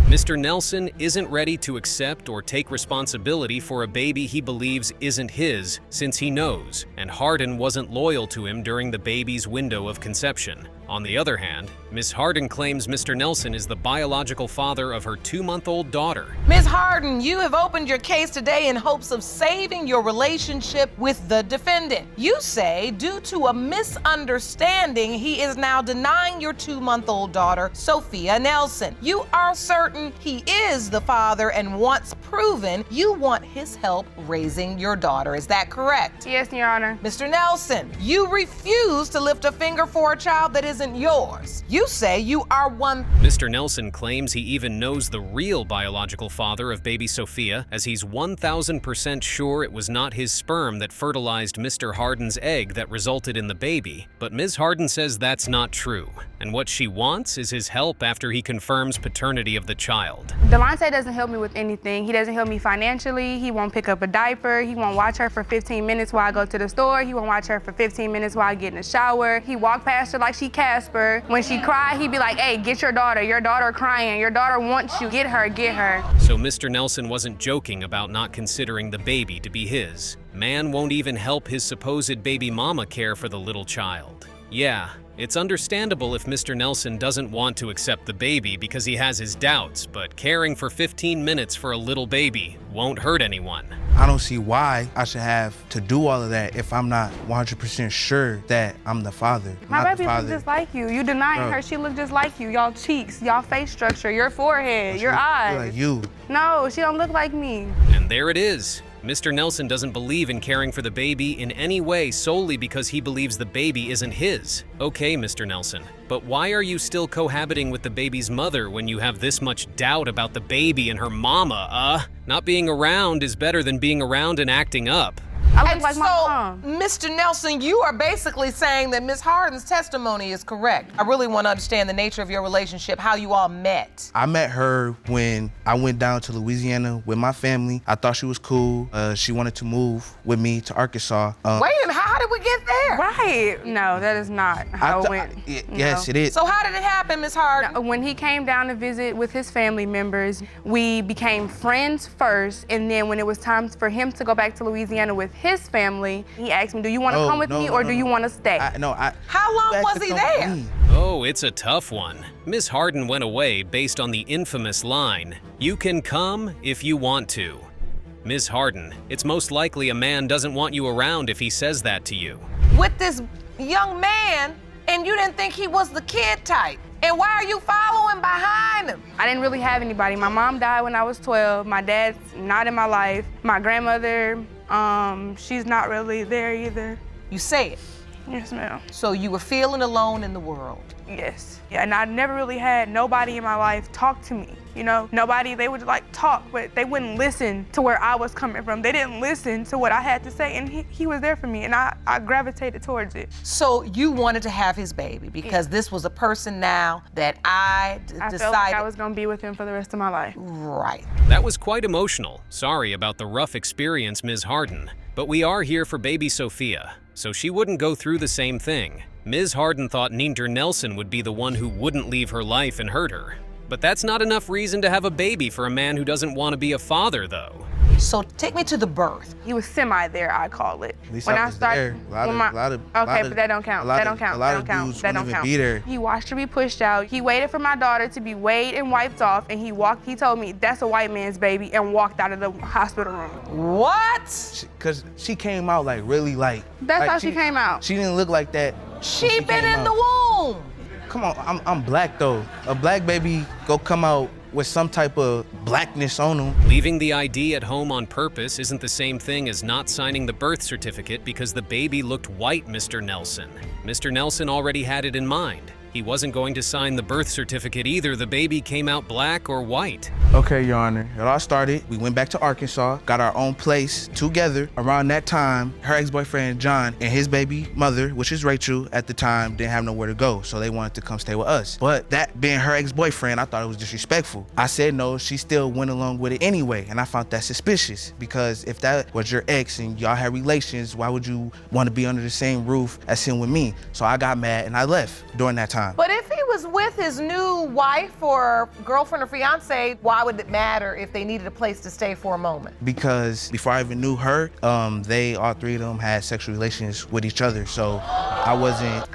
Mr. Nelson isn't ready to accept or take responsibility for a baby he believes isn't his, since he knows, and Hardin wasn't loyal to him during the baby's window of conception. On the other hand, Ms. Hardin claims Mr. Nelson is the biological father of her 2-month-old daughter. Ms. Hardin, you have opened your case today in hopes of saving your relationship with the defendant. You say, due to a misunderstanding, he is now denying your 2-month-old daughter, Sophia Nelson. You are certain he is the father, and once proven, you want his help raising your daughter. Is that correct? Yes, Your Honor. Mr. Nelson, you refuse to lift a finger for a child that isn't yours. You say you are one. Mr. Nelson claims he even knows the real biological father of baby Sophia, as he's 1,000% sure it was not his sperm that fertilized Mr. Hardin's egg that resulted in the baby. But Ms. Hardin says that's not true, and what she wants is his help after he confirms paternity of the child. Delonte doesn't help me with anything. He doesn't help me financially. He won't pick up a diaper. He won't watch her for 15 minutes while I go to the store. He won't watch her for 15 minutes while I get in the shower. He walk past her like she Casper. When she cry, he'd be like, hey, get your daughter crying. Your daughter wants you. Get her, get her. So Mr. Nelson wasn't joking about not considering the baby to be his. Man won't even help his supposed baby mama care for the little child. Yeah, it's understandable if Mr. Nelson doesn't want to accept the baby because he has his doubts, but caring for 15 minutes for a little baby won't hurt anyone. I don't see why I should have to do all of that if I'm not 100% sure that I'm the father. My baby looks just like you. You denying her, she looked just like you. Y'all cheeks, y'all face structure, your forehead, your eyes. Like you. No, she don't look like me. And there it is. Mr. Nelson doesn't believe in caring for the baby in any way solely because he believes the baby isn't his. Okay, Mr. Nelson, but why are you still cohabiting with the baby's mother when you have this much doubt about the baby and her mama, Not being around is better than being around and acting up. I look like my mom. Mr. Nelson, you are basically saying that Ms. Hardin's testimony is correct. I really want to understand the nature of your relationship, how you all met. I met her when I went down to Louisiana with my family. I thought she was cool. She wanted to move with me to Arkansas. Wait a minute, how did we get there? Right. No, that is not how it went. Yes, it is. So how did it happen, Ms. Hardin? When he came down to visit with his family members, we became friends first, and then when it was time for him to go back to Louisiana with his family, he asked me, do you want to come with me or do you want to stay? How long was he there? Oh, it's a tough one. Ms. Hardin went away based on the infamous line, "You can come if you want to." Ms. Hardin, it's most likely a man doesn't want you around if he says that to you. With this young man, and you didn't think he was the kid type. And why are you following behind him? I didn't really have anybody. My mom died when I was 12. My dad's not in my life. My grandmother, she's not really there either. You say it? Yes, ma'am. So you were feeling alone in the world? Yes. Yeah, and I never really had nobody in my life talk to me. You know, nobody, they would like talk, but they wouldn't listen to where I was coming from. They didn't listen to what I had to say, and he was there for me, and I gravitated towards it. So you wanted to have his baby because this was a person now that I decided. Felt like I was gonna be with him for the rest of my life. Right. That was quite emotional. Sorry about the rough experience, Ms. Hardin. But we are here for baby Sophia, so she wouldn't go through the same thing. Ms. Hardin thought Mr. Nelson would be the one who wouldn't leave her life and hurt her. But that's not enough reason to have a baby for a man who doesn't want to be a father, though. So take me to the birth. He was semi there, I call it. At least I was there. But that don't count. That don't count. A lot of dudes wouldn't even be there. He watched her be pushed out. He waited for my daughter to be weighed and wiped off, and he told me, that's a white man's baby, and walked out of the hospital room. What? Because she came out like really like. That's how she came out. She didn't look like that. She been in the womb. Come on, I'm black though. A black baby go come out with some type of blackness on them. Leaving the ID at home on purpose isn't the same thing as not signing the birth certificate because the baby looked white, Mr. Nelson. Mr. Nelson already had it in mind. He wasn't going to sign the birth certificate either. The baby came out black or white. Okay, Your Honor. It all started, we went back to Arkansas, got our own place together. Around that time, her ex-boyfriend, John, and his baby mother, which is Rachel, at the time, didn't have nowhere to go, so they wanted to come stay with us. But that being her ex-boyfriend, I thought it was disrespectful. I said no, she still went along with it anyway, and I found that suspicious, because if that was your ex and y'all had relations, why would you want to be under the same roof as him with me? So I got mad and I left during that time. But if he was with his new wife or girlfriend or fiance, why would it matter if they needed a place to stay for a moment? Because before I even knew her, all three of them had sexual relations with each other. So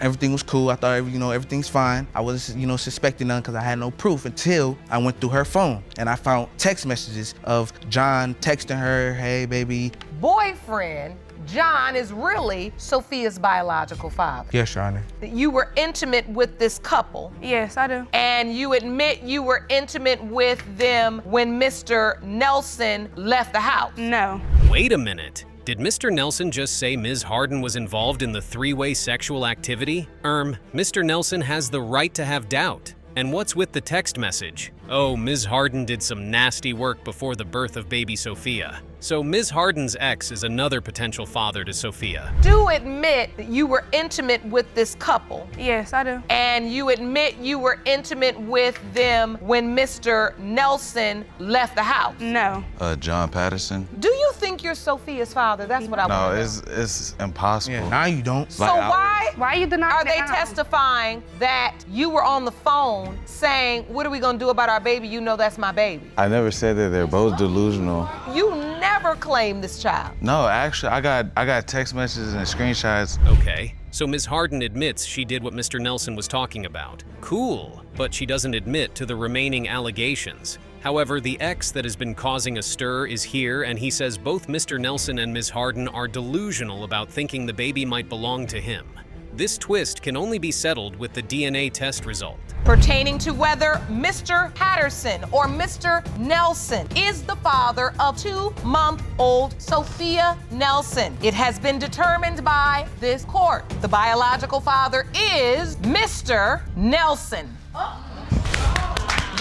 everything was cool. I thought, everything's fine. I wasn't, suspecting none because I had no proof until I went through her phone and I found text messages of John texting her, hey, baby. Boyfriend, John, is really Sophia's biological father. Yes, Your Honor. You were intimate with this couple. Yes, I do. And you admit you were intimate with them when Mr. Nelson left the house. No. Wait a minute. Did Mr. Nelson just say Ms. Hardin was involved in the three-way sexual activity? Mr. Nelson has the right to have doubt. And what's with the text message? Oh, Ms. Hardin did some nasty work before the birth of baby Sophia. So Ms. Hardin's ex is another potential father to Sophia. Do admit that you were intimate with this couple. Yes, I do. And you admit you were intimate with them when Mr. Nelson left the house. No. John Patterson. Do you think you're Sophia's father? That's what I want to know. No, it's impossible. Yeah, now you don't. So why are you denying are they testifying that you were on the phone saying, what are we gonna do about our baby? You know that's my baby. I never said that. They're both delusional. You never claimed this child. No, actually, I got text messages and screenshots. Okay, so Ms. Hardin admits she did what Mr. Nelson was talking about. Cool, but she doesn't admit to the remaining allegations. However, the ex that has been causing a stir is here, and he says both Mr. Nelson and Ms. Hardin are delusional about thinking the baby might belong to him. This twist can only be settled with the DNA test result. Pertaining to whether Mr. Patterson or Mr. Nelson is the father of 2-month-old Sophia Nelson. It has been determined by this court. The biological father is Mr. Nelson.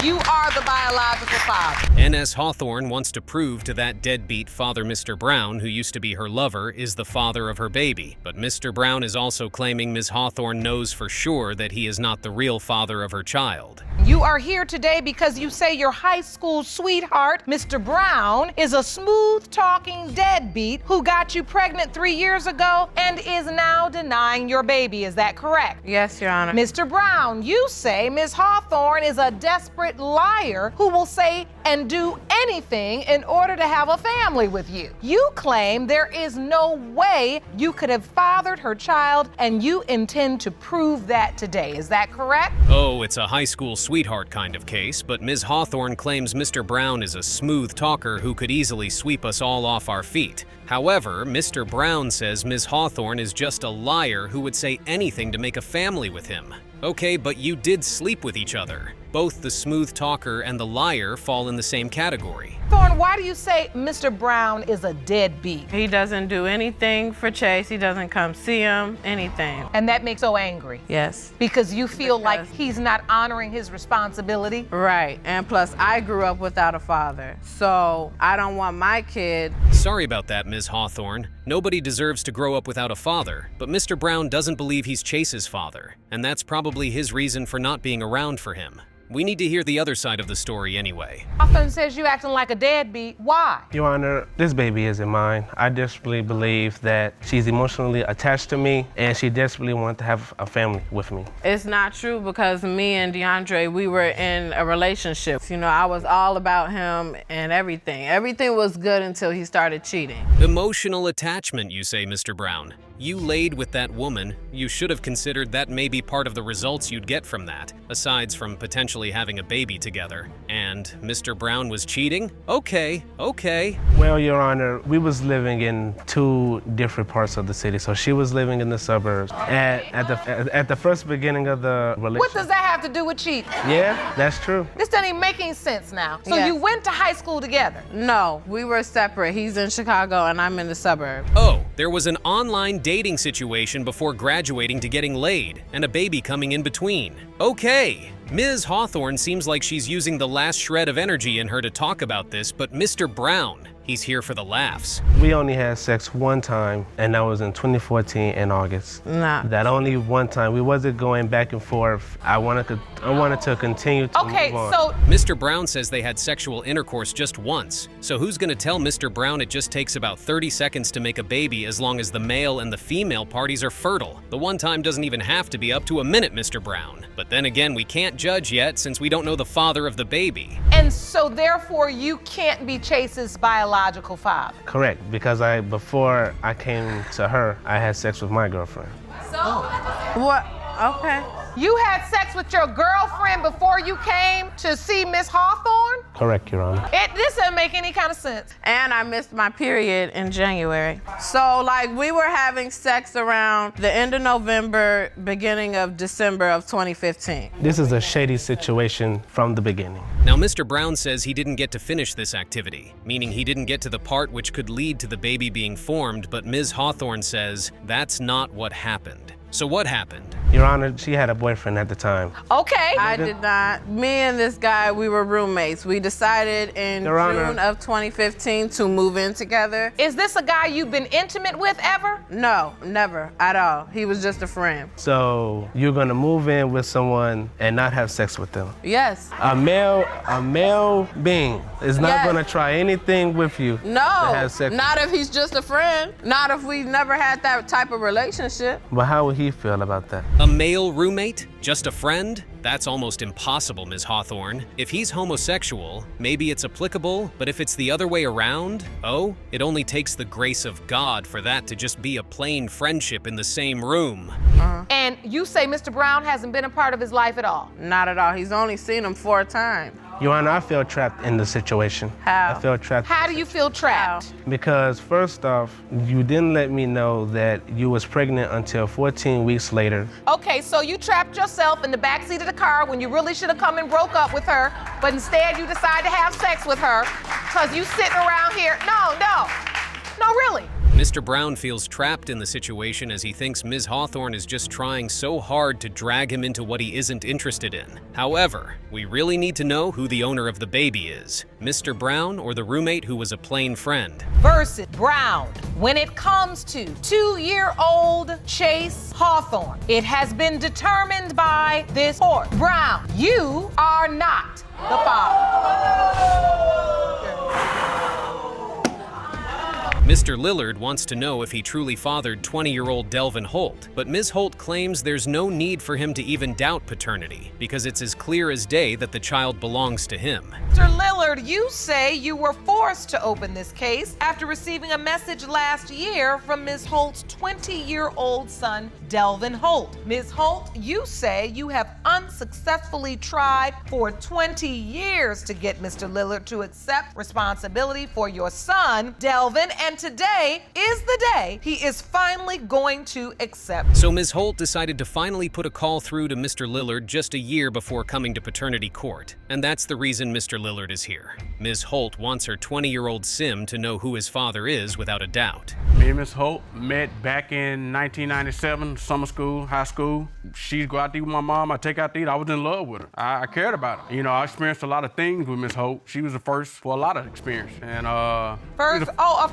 You are the biological father. N.S. Hawthorne wants to prove to that deadbeat father, Mr. Brown, who used to be her lover, is the father of her baby. But Mr. Brown is also claiming Ms. Hawthorne knows for sure that he is not the real father of her child. You are here today because you say your high school sweetheart, Mr. Brown, is a smooth-talking deadbeat who got you pregnant 3 years ago and is now denying your baby. Is that correct? Yes, Your Honor. Mr. Brown, you say Ms. Hawthorne is a desperate liar who will say and do anything in order to have a family with you. You claim there is no way you could have fathered her child, and you intend to prove that today. Is that correct? Oh, it's a high school sweetheart kind of case, but Ms. Hawthorne claims Mr. Brown is a smooth talker who could easily sweep us all off our feet. However, Mr. Brown says Ms. Hawthorne is just a liar who would say anything to make a family with him. Okay, but you did sleep with each other. Both the smooth talker and the liar fall in the same category. Thorne, why do you say Mr. Brown is a deadbeat? He doesn't do anything for Chase. He doesn't come see him, anything. And that makes you so angry? Yes. Because you feel like he's not honoring his responsibility? Right, and plus I grew up without a father, so I don't want my kid. Sorry about that, Ms. Hawthorne. Nobody deserves to grow up without a father, but Mr. Brown doesn't believe he's Chase's father, and that's probably his reason for not being around for him. We need to hear the other side of the story anyway. Hawthorne says you acting like a deadbeat. Why? Your Honor, this baby isn't mine. I desperately believe that she's emotionally attached to me and she desperately wants to have a family with me. It's not true because me and DeAndre, we were in a relationship. You know, I was all about him and everything. Everything was good until he started cheating. Emotional attachment, you say, Mr. Brown. You laid with that woman. You should have considered that may be part of the results you'd get from that, aside from potentially having a baby together. And Mr. Brown was cheating? Okay. Well, Your Honor, we was living in two different parts of the city. So she was living in the suburbs. At the first beginning of the relationship. What does that have to do with cheating? Yeah, that's true. This doesn't even make any sense now. So Yes. you went to high school together? No, we were separate. He's in Chicago and I'm in the suburbs. Oh, There was an online dating situation before graduating to getting laid, and a baby coming in between. Okay, Ms. Hawthorne seems like she's using the last shred of energy in her to talk about this, but Mr. Brown, he's here for the laughs. We only had sex one time, and that was in 2014 in August. Nah. That only one time. We wasn't going back and forth. I wanted to continue to move on. So Mr. Brown says they had sexual intercourse just once. So who's gonna tell Mr. Brown it just takes about 30 seconds to make a baby as long as the male and the female parties are fertile? The one time doesn't even have to be up to a minute, Mr. Brown. But then again, we can't judge yet since we don't know the father of the baby. And so therefore you can't be Chase's biological father. Correct, because before I came to her, I had sex with my girlfriend. So? What? Okay. You had sex with your girlfriend before you came to see Miss Hawthorne? Correct, Your Honor. This doesn't make any kind of sense. And I missed my period in January. So like we were having sex around the end of November, beginning of December of 2015. This is a shady situation from the beginning. Now, Mr. Brown says he didn't get to finish this activity, meaning he didn't get to the part which could lead to the baby being formed, but Ms. Hawthorne says that's not what happened. So what happened? Your Honor, she had a boyfriend at the time. Okay. I did not. Me and this guy, we were roommates. We decided in June of 2015 to move in together. Is this a guy you've been intimate with ever? No, never at all. He was just a friend. So you're gonna move in with someone and not have sex with them? Yes. A male being is not gonna try anything with you. No, to have sex. Not if he's just a friend. Not if we never had that type of relationship. But how would he feel about that? A male roommate? Just a friend? That's almost impossible, Ms. Hawthorne. If he's homosexual, maybe it's applicable, but if it's the other way around, it only takes the grace of God for that to just be a plain friendship in the same room. And you say Mr. Brown hasn't been a part of his life at all? Not at all. He's only seen him 4 times. Your Honor, I feel trapped in the situation. How? I feel trapped. How do you feel trapped? Because first off, you didn't let me know that you was pregnant until 14 weeks later. Okay, so you trapped yourself in the backseat of the car when you really should have come and broke up with her, but instead you decide to have sex with her because you sitting around here. No, really. Mr. Brown feels trapped in the situation as he thinks Ms. Hawthorne is just trying so hard to drag him into what he isn't interested in. However, we really need to know who the owner of the baby is, Mr. Brown or the roommate who was a plain friend. Versus Brown. When it comes to 2-year-old Chase Hawthorne, it has been determined by this court. Brown, you are not the father. Mr. Lillard wants to know if he truly fathered 20-year-old Delvin Holt, but Ms. Holt claims there's no need for him to even doubt paternity because it's as clear as day that the child belongs to him. Mr. Lillard, you say you were forced to open this case after receiving a message last year from Ms. Holt's 20-year-old son, Delvin Holt. Ms. Holt, you say you have unsuccessfully tried for 20 years to get Mr. Lillard to accept responsibility for your son, Delvin, and today is the day he is finally going to accept. So Ms. Holt decided to finally put a call through to Mr. Lillard just a year before coming to paternity court. And that's the reason Mr. Lillard is here. Ms. Holt wants her 20-year-old Sim to know who his father is without a doubt. Me and Ms. Holt met back in 1997, summer school, high school. She'd go out to eat with my mom, I'd take out to eat. I was in love with her. I cared about her. You know, I experienced a lot of things with Ms. Holt. She was the first for a lot of experience. And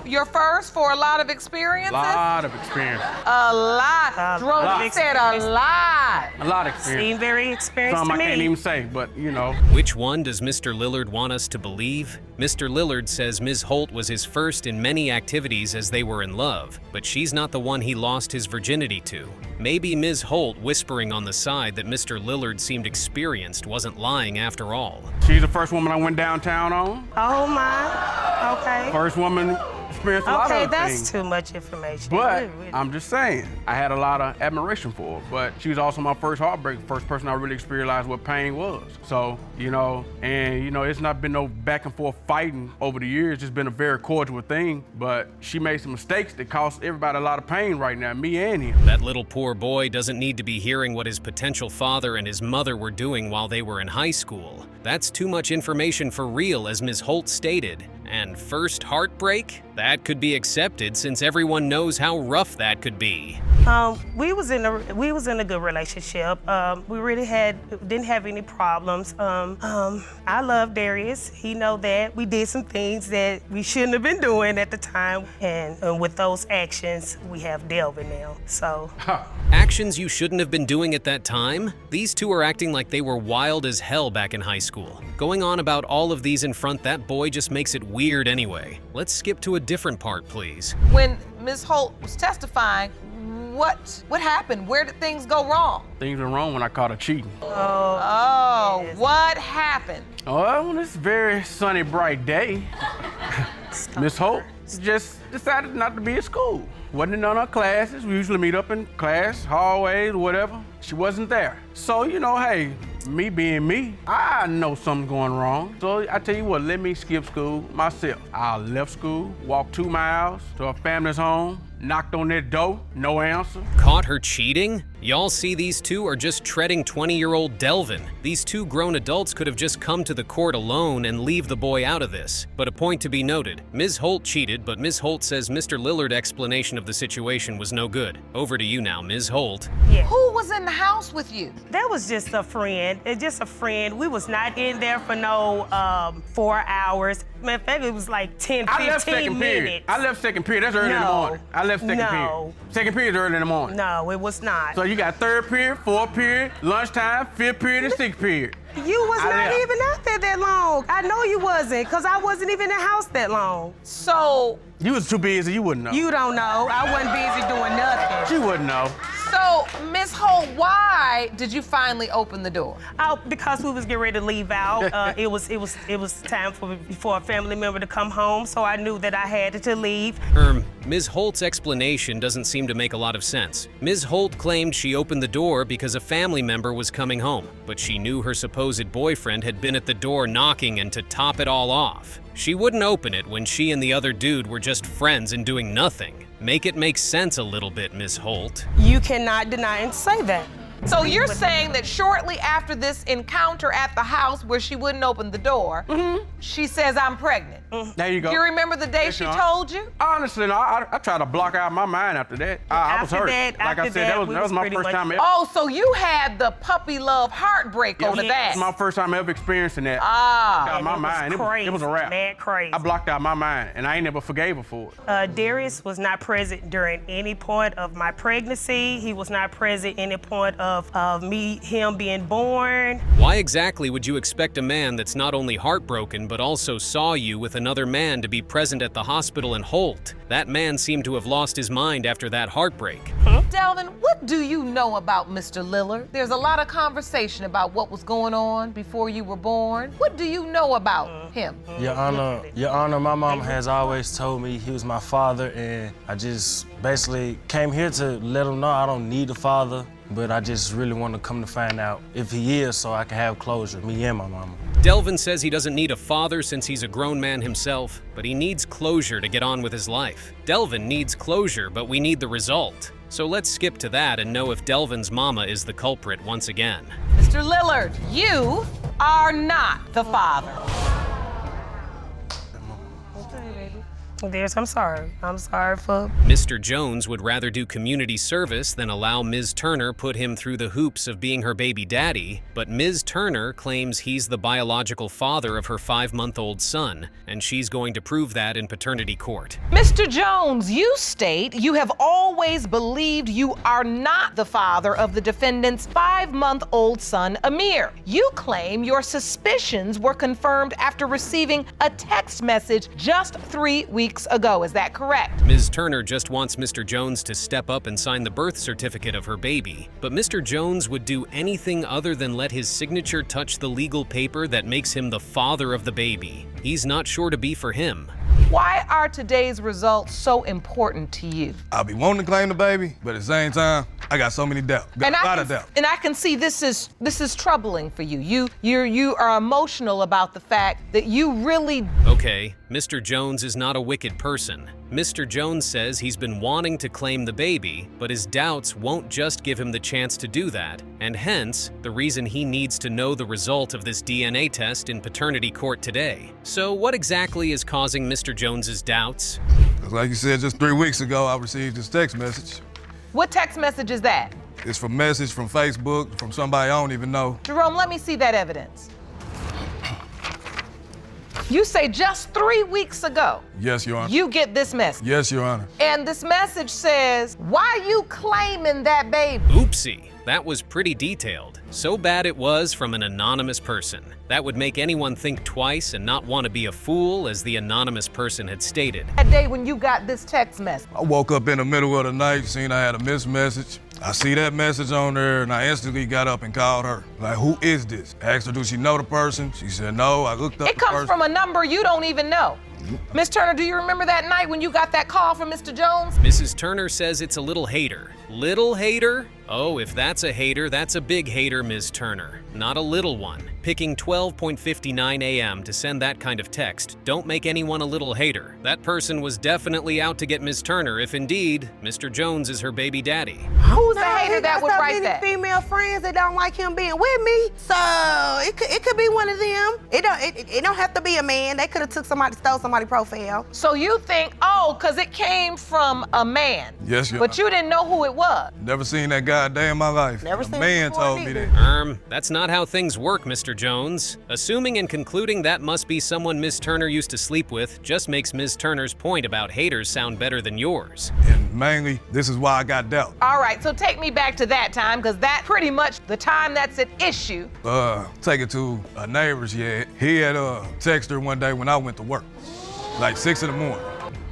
Your first for a lot of experiences? A lot of experience. A lot. Drone said a lot. A lot of experience. Seem very experienced Some to I me. can't even say, but you know. Which one does Mr. Lillard want us to believe? Mr. Lillard says Ms. Holt was his first in many activities as they were in love, but she's not the one he lost his virginity to. Maybe Ms. Holt whispering on the side that Mr. Lillard seemed experienced wasn't lying after all. She's the first woman I went downtown on. Oh my, okay. First woman experienced a lot of Okay, things. that's too much information. But Really. I'm just saying, I had a lot of admiration for her. But she was also my first heartbreak, first person I really experienced what pain was. So, you know, and you know, it's not been no back and forth fighting over the years. It's been a very cordial thing. But she made some mistakes that cost everybody a lot of pain right now, me and him. That little poor boy doesn't need to be hearing what his potential father and his mother were doing while they were in high school. That's too much information for real, as Ms. Holt stated. And first heartbreak? That could be accepted since everyone knows how rough that could be. We was in a good relationship. We really didn't have any problems. I love Darius. He know that. We did some things that we shouldn't have been doing at the time, and with those actions, we have Delvin now. So. Actions you shouldn't have been doing at that time? These two are acting like they were wild as hell back in high school. Going on about all of these in front that boy just makes it weird anyway. Let's skip to a different part, please. When Ms. Holt was testifying, what happened? Where did things go wrong? Things went wrong when I caught her cheating. Oh, what happened? Well, on this very sunny, bright day, Miss Holt just decided not to be at school. Wasn't in none of her classes. We usually meet up in class, hallways, whatever. She wasn't there. So, you know, hey, me being me, I know something's going wrong. So I tell you what, let me skip school myself. I left school, walked 2 miles to her family's home, knocked on their door, no answer. Caught her cheating? Y'all see these two are just treading 20-year-old Delvin. These two grown adults could have just come to the court alone and leave the boy out of this. But a point to be noted, Ms. Holt cheated, but Ms. Holt says Mr. Lillard's explanation of the situation was no good. Over to you now, Ms. Holt. Yeah. Who was in the house with you? That was just a friend. Just a friend. We was not in there for no 4 hours. Matter of fact, it was like 10, 15 minutes. I left second period. That's early in the morning. I left second period. Second period is early in the morning. No, it was not. So you got third period, fourth period, lunchtime, fifth period, and sixth period. You was not even out there that long. I know you wasn't, because I wasn't even in the house that long. So... You was too busy, you wouldn't know. You don't know. I wasn't busy doing nothing. She wouldn't know. So, Ms. Holt, why did you finally open the door? Oh, because we was getting ready to leave out. It was time for a family member to come home, so I knew that I had to leave. Ms. Holt's explanation doesn't seem to make a lot of sense. Ms. Holt claimed she opened the door because a family member was coming home, but she knew her supposed boyfriend had been at the door knocking, and to top it all off, she wouldn't open it when she and the other dude were just friends and doing nothing. Make it make sense a little bit, Ms. Holt. You cannot deny and say that. So you're saying that shortly after this encounter at the house where she wouldn't open the door, she says, I'm pregnant. There you go. Do you remember the day she told you? Honestly, no, I tried to block out my mind after that. I was hurt. Like I said, that was my first time ever. Oh, so you had the puppy love heartbreak over that. It's my first time ever experiencing that. Out my mind. It was a wrap. Mad crazy. I blocked out my mind, and I ain't never forgave her for it. Darius was not present during any point of my pregnancy. He was not present any point of him being born. Why exactly would you expect a man that's not only heartbroken but also saw you with another man to be present at the hospital in Holt? That man seemed to have lost his mind after that heartbreak. Delvin, what do you know about Mr. Lillard? There's a lot of conversation about what was going on before you were born. What do you know about him? Your Honor, my mom has always told me he was my father, and I just basically came here to let him know I don't need a father, but I just really want to come to find out if he is so I can have closure, me and my mama. Delvin says he doesn't need a father since he's a grown man himself, but he needs closure to get on with his life. Delvin needs closure, but we need the result. So let's skip to that and know if Delvin's mama is the culprit once again. Mr. Lillard, you are not the father. I'm sorry. I'm sorry for... Mr. Jones would rather do community service than allow Ms. Turner put him through the hoops of being her baby daddy, but Ms. Turner claims he's the biological father of her 5-month-old son, and she's going to prove that in paternity court. Mr. Jones, you state you have always believed you are not the father of the defendant's 5-month-old son, Amir. You claim your suspicions were confirmed after receiving a text message just 3 weeks ago. Is that correct? Ms. Turner just wants Mr. Jones to step up and sign the birth certificate of her baby, but Mr. Jones would do anything other than let his signature touch the legal paper that makes him the father of the baby. He's not sure to be for him. Why are today's results so important to you? I'll be wanting to claim the baby, but at the same time, I got so many doubts. A lot of doubt. And I can see this is troubling for you. You are emotional about the fact that you really... Okay, Mr. Jones is not a wicked person. Mr. Jones says he's been wanting to claim the baby, but his doubts won't just give him the chance to do that, and hence, the reason he needs to know the result of this DNA test in paternity court today. So what exactly is causing Mr. Jones's doubts? Like you said, just 3 weeks ago, I received this text message. What text message is that? It's from message from Facebook, from somebody I don't even know. Jerome, let me see that evidence. You say just 3 weeks ago. Yes, Your Honor. You get this message. Yes, Your Honor. And this message says, why you claiming that baby? Oopsie, that was pretty detailed. So bad it was from an anonymous person. That would make anyone think twice and not want to be a fool, as the anonymous person had stated. That day when you got this text message. I woke up in the middle of the night, seen I had a missed message. I see that message on there, and I instantly got up and called her. Like, who is this? I asked her, do she know the person? She said no. I looked up It comes from a number you don't even know. Miss Turner, do you remember that night when you got that call from Mr. Jones? Mrs. Turner says it's a little hater. Little hater? Oh, if that's a hater, that's a big hater, Ms. Turner. Not a little one. Picking 12:59 a.m. to send that kind of text don't make anyone a little hater. That person was definitely out to get Ms. Turner if indeed Mr. Jones is her baby daddy. Who's the hater that would write that? Female friends that don't like him being with me, so it could be one of them. It don't have to be a man. They could have took somebody, stole somebody's profile. So you think, oh, because it came from a man. Yes, Your But you didn't know who it was. Never seen that guy a day in my life. Never a seen man him before told me either. that. That's not how things work, Mr. Jones. Assuming and concluding that must be someone Ms. Turner used to sleep with just makes Ms. Turner's point about haters sound better than yours. And mainly, this is why I got dealt. All right, so take me back to that time, because that's pretty much the time that's at issue. Take it to a neighbor's, yeah. He had texted her one day when I went to work, like 6 in the morning,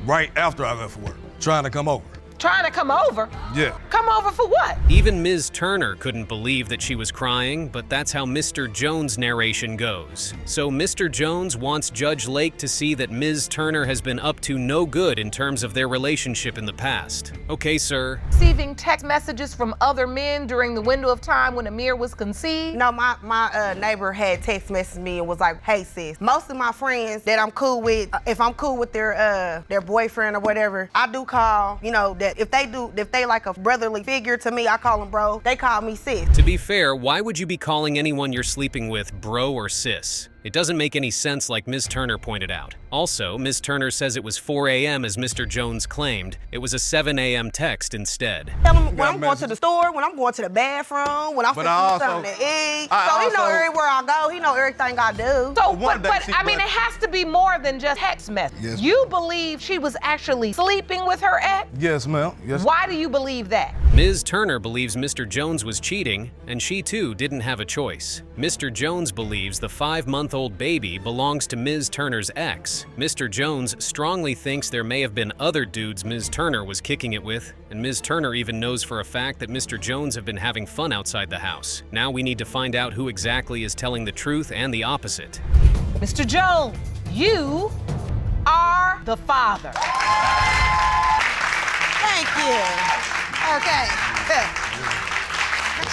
right after I left for work, trying to come over. Trying to come over? Yeah. Come over for what? Even Ms. Turner couldn't believe that she was crying, but that's how Mr. Jones' narration goes. So Mr. Jones wants Judge Lake to see that Ms. Turner has been up to no good in terms of their relationship in the past. Okay, sir. Receiving text messages from other men during the window of time when Amir was conceived? No, my neighbor had text messaged me and was like, hey sis, most of my friends that I'm cool with, if I'm cool with their boyfriend or whatever, I do call, you know, that if they like a brotherly figure to me, I call them bro. They call me sis. To be fair, why would you be calling anyone you're sleeping with bro or sis? It doesn't make any sense, like Ms. Turner pointed out. Also, Ms. Turner says it was 4 a.m. as Mr. Jones claimed. It was a 7 a.m. text instead. Tell him when I'm going to the store, when I'm going to the bathroom, when I'm fixing something to eat. So he know everywhere I go. He know everything I do. So, but I mean, it has to be more than just text messages. Yes. You believe she was actually sleeping with her ex? Yes, ma'am. Yes. Why do you believe that? Ms. Turner believes Mr. Jones was cheating, and she too didn't have a choice. Mr. Jones believes the 5-month-old baby belongs to Ms. Turner's ex. Mr. Jones strongly thinks there may have been other dudes Ms. Turner was kicking it with, and Ms. Turner even knows for a fact that Mr. Jones have been having fun outside the house. Now we need to find out who exactly is telling the truth and the opposite. Mr. Jones, you are the father. Thank you. Okay.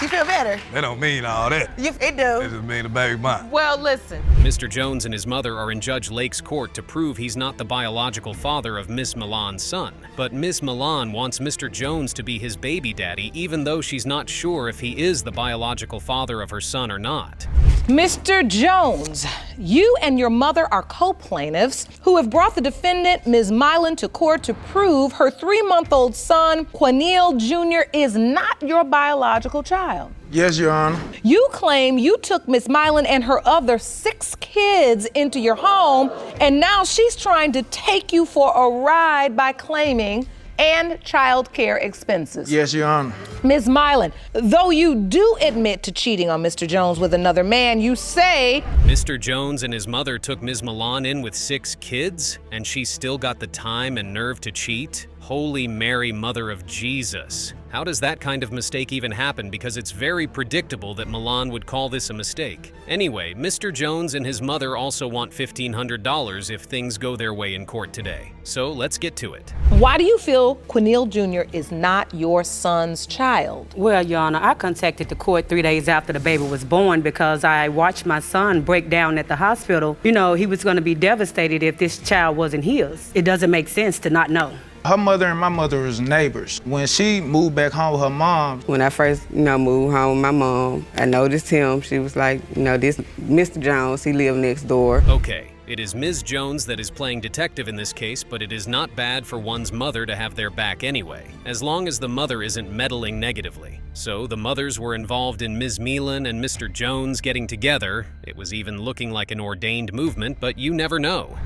You feel better? That don't mean all that. It do. It just mean the baby mine. Well, listen. Mr. Jones and his mother are in Judge Lake's court to prove he's not the biological father of Miss Milan's son. But Miss Milan wants Mr. Jones to be his baby daddy, even though she's not sure if he is the biological father of her son or not. Mr. Jones, you and your mother are co-plaintiffs who have brought the defendant, Ms. Milan, to court to prove her 3-month-old son, Quanil Jr., is not your biological child. Yes, Your Honor. You claim you took Ms. Milan and her other 6 kids into your home, and now she's trying to take you for a ride by claiming and child care expenses. Yes, Your Honor. Ms. Milan, though you do admit to cheating on Mr. Jones with another man, you say Mr. Jones and his mother took Ms. Milan in with 6 kids, and she still got the time and nerve to cheat? Holy Mary, Mother of Jesus. How does that kind of mistake even happen? Because it's very predictable that Milan would call this a mistake. Anyway, Mr. Jones and his mother also want $1,500 if things go their way in court today. So let's get to it. Why do you feel Quanil Jr. is not your son's child? Well, Your Honor, I contacted the court 3 days after the baby was born because I watched my son break down at the hospital. You know, he was going to be devastated if this child wasn't his. It doesn't make sense to not know. Her mother and my mother was neighbors. When she moved back home with her mom. When I first, moved home with my mom, I noticed him. She was like, this Mr. Jones, he lived next door. Okay. It is Ms. Jones that is playing detective in this case, but it is not bad for one's mother to have their back anyway, as long as the mother isn't meddling negatively. So the mothers were involved in Ms. Milan and Mr. Jones getting together. It was even looking like an ordained movement, but you never know.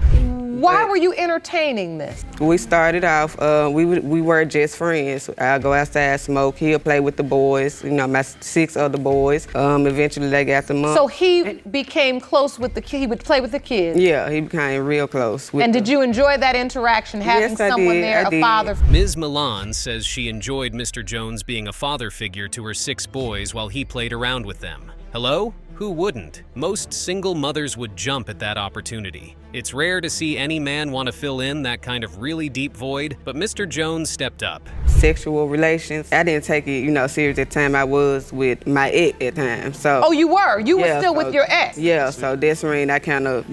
Why were you entertaining this? We started off, we were just friends. I'll go outside, smoke, he'll play with the boys, my 6 other boys. Eventually they got some money. So he became close with the kids, he would play with the kids? Yeah, he became real close. And did you enjoy that interaction, having someone there, a father? Ms. Milan says she enjoyed Mr. Jones being a father figure to her 6 boys while he played around with them. Hello? Who wouldn't? Most single mothers would jump at that opportunity. It's rare to see any man want to fill in that kind of really deep void, but Mr. Jones stepped up. Sexual relations, I didn't take it, serious at the time. I was with my ex at the time, so. Oh, you were? You were still with your ex? Yeah, so that's when I kind of,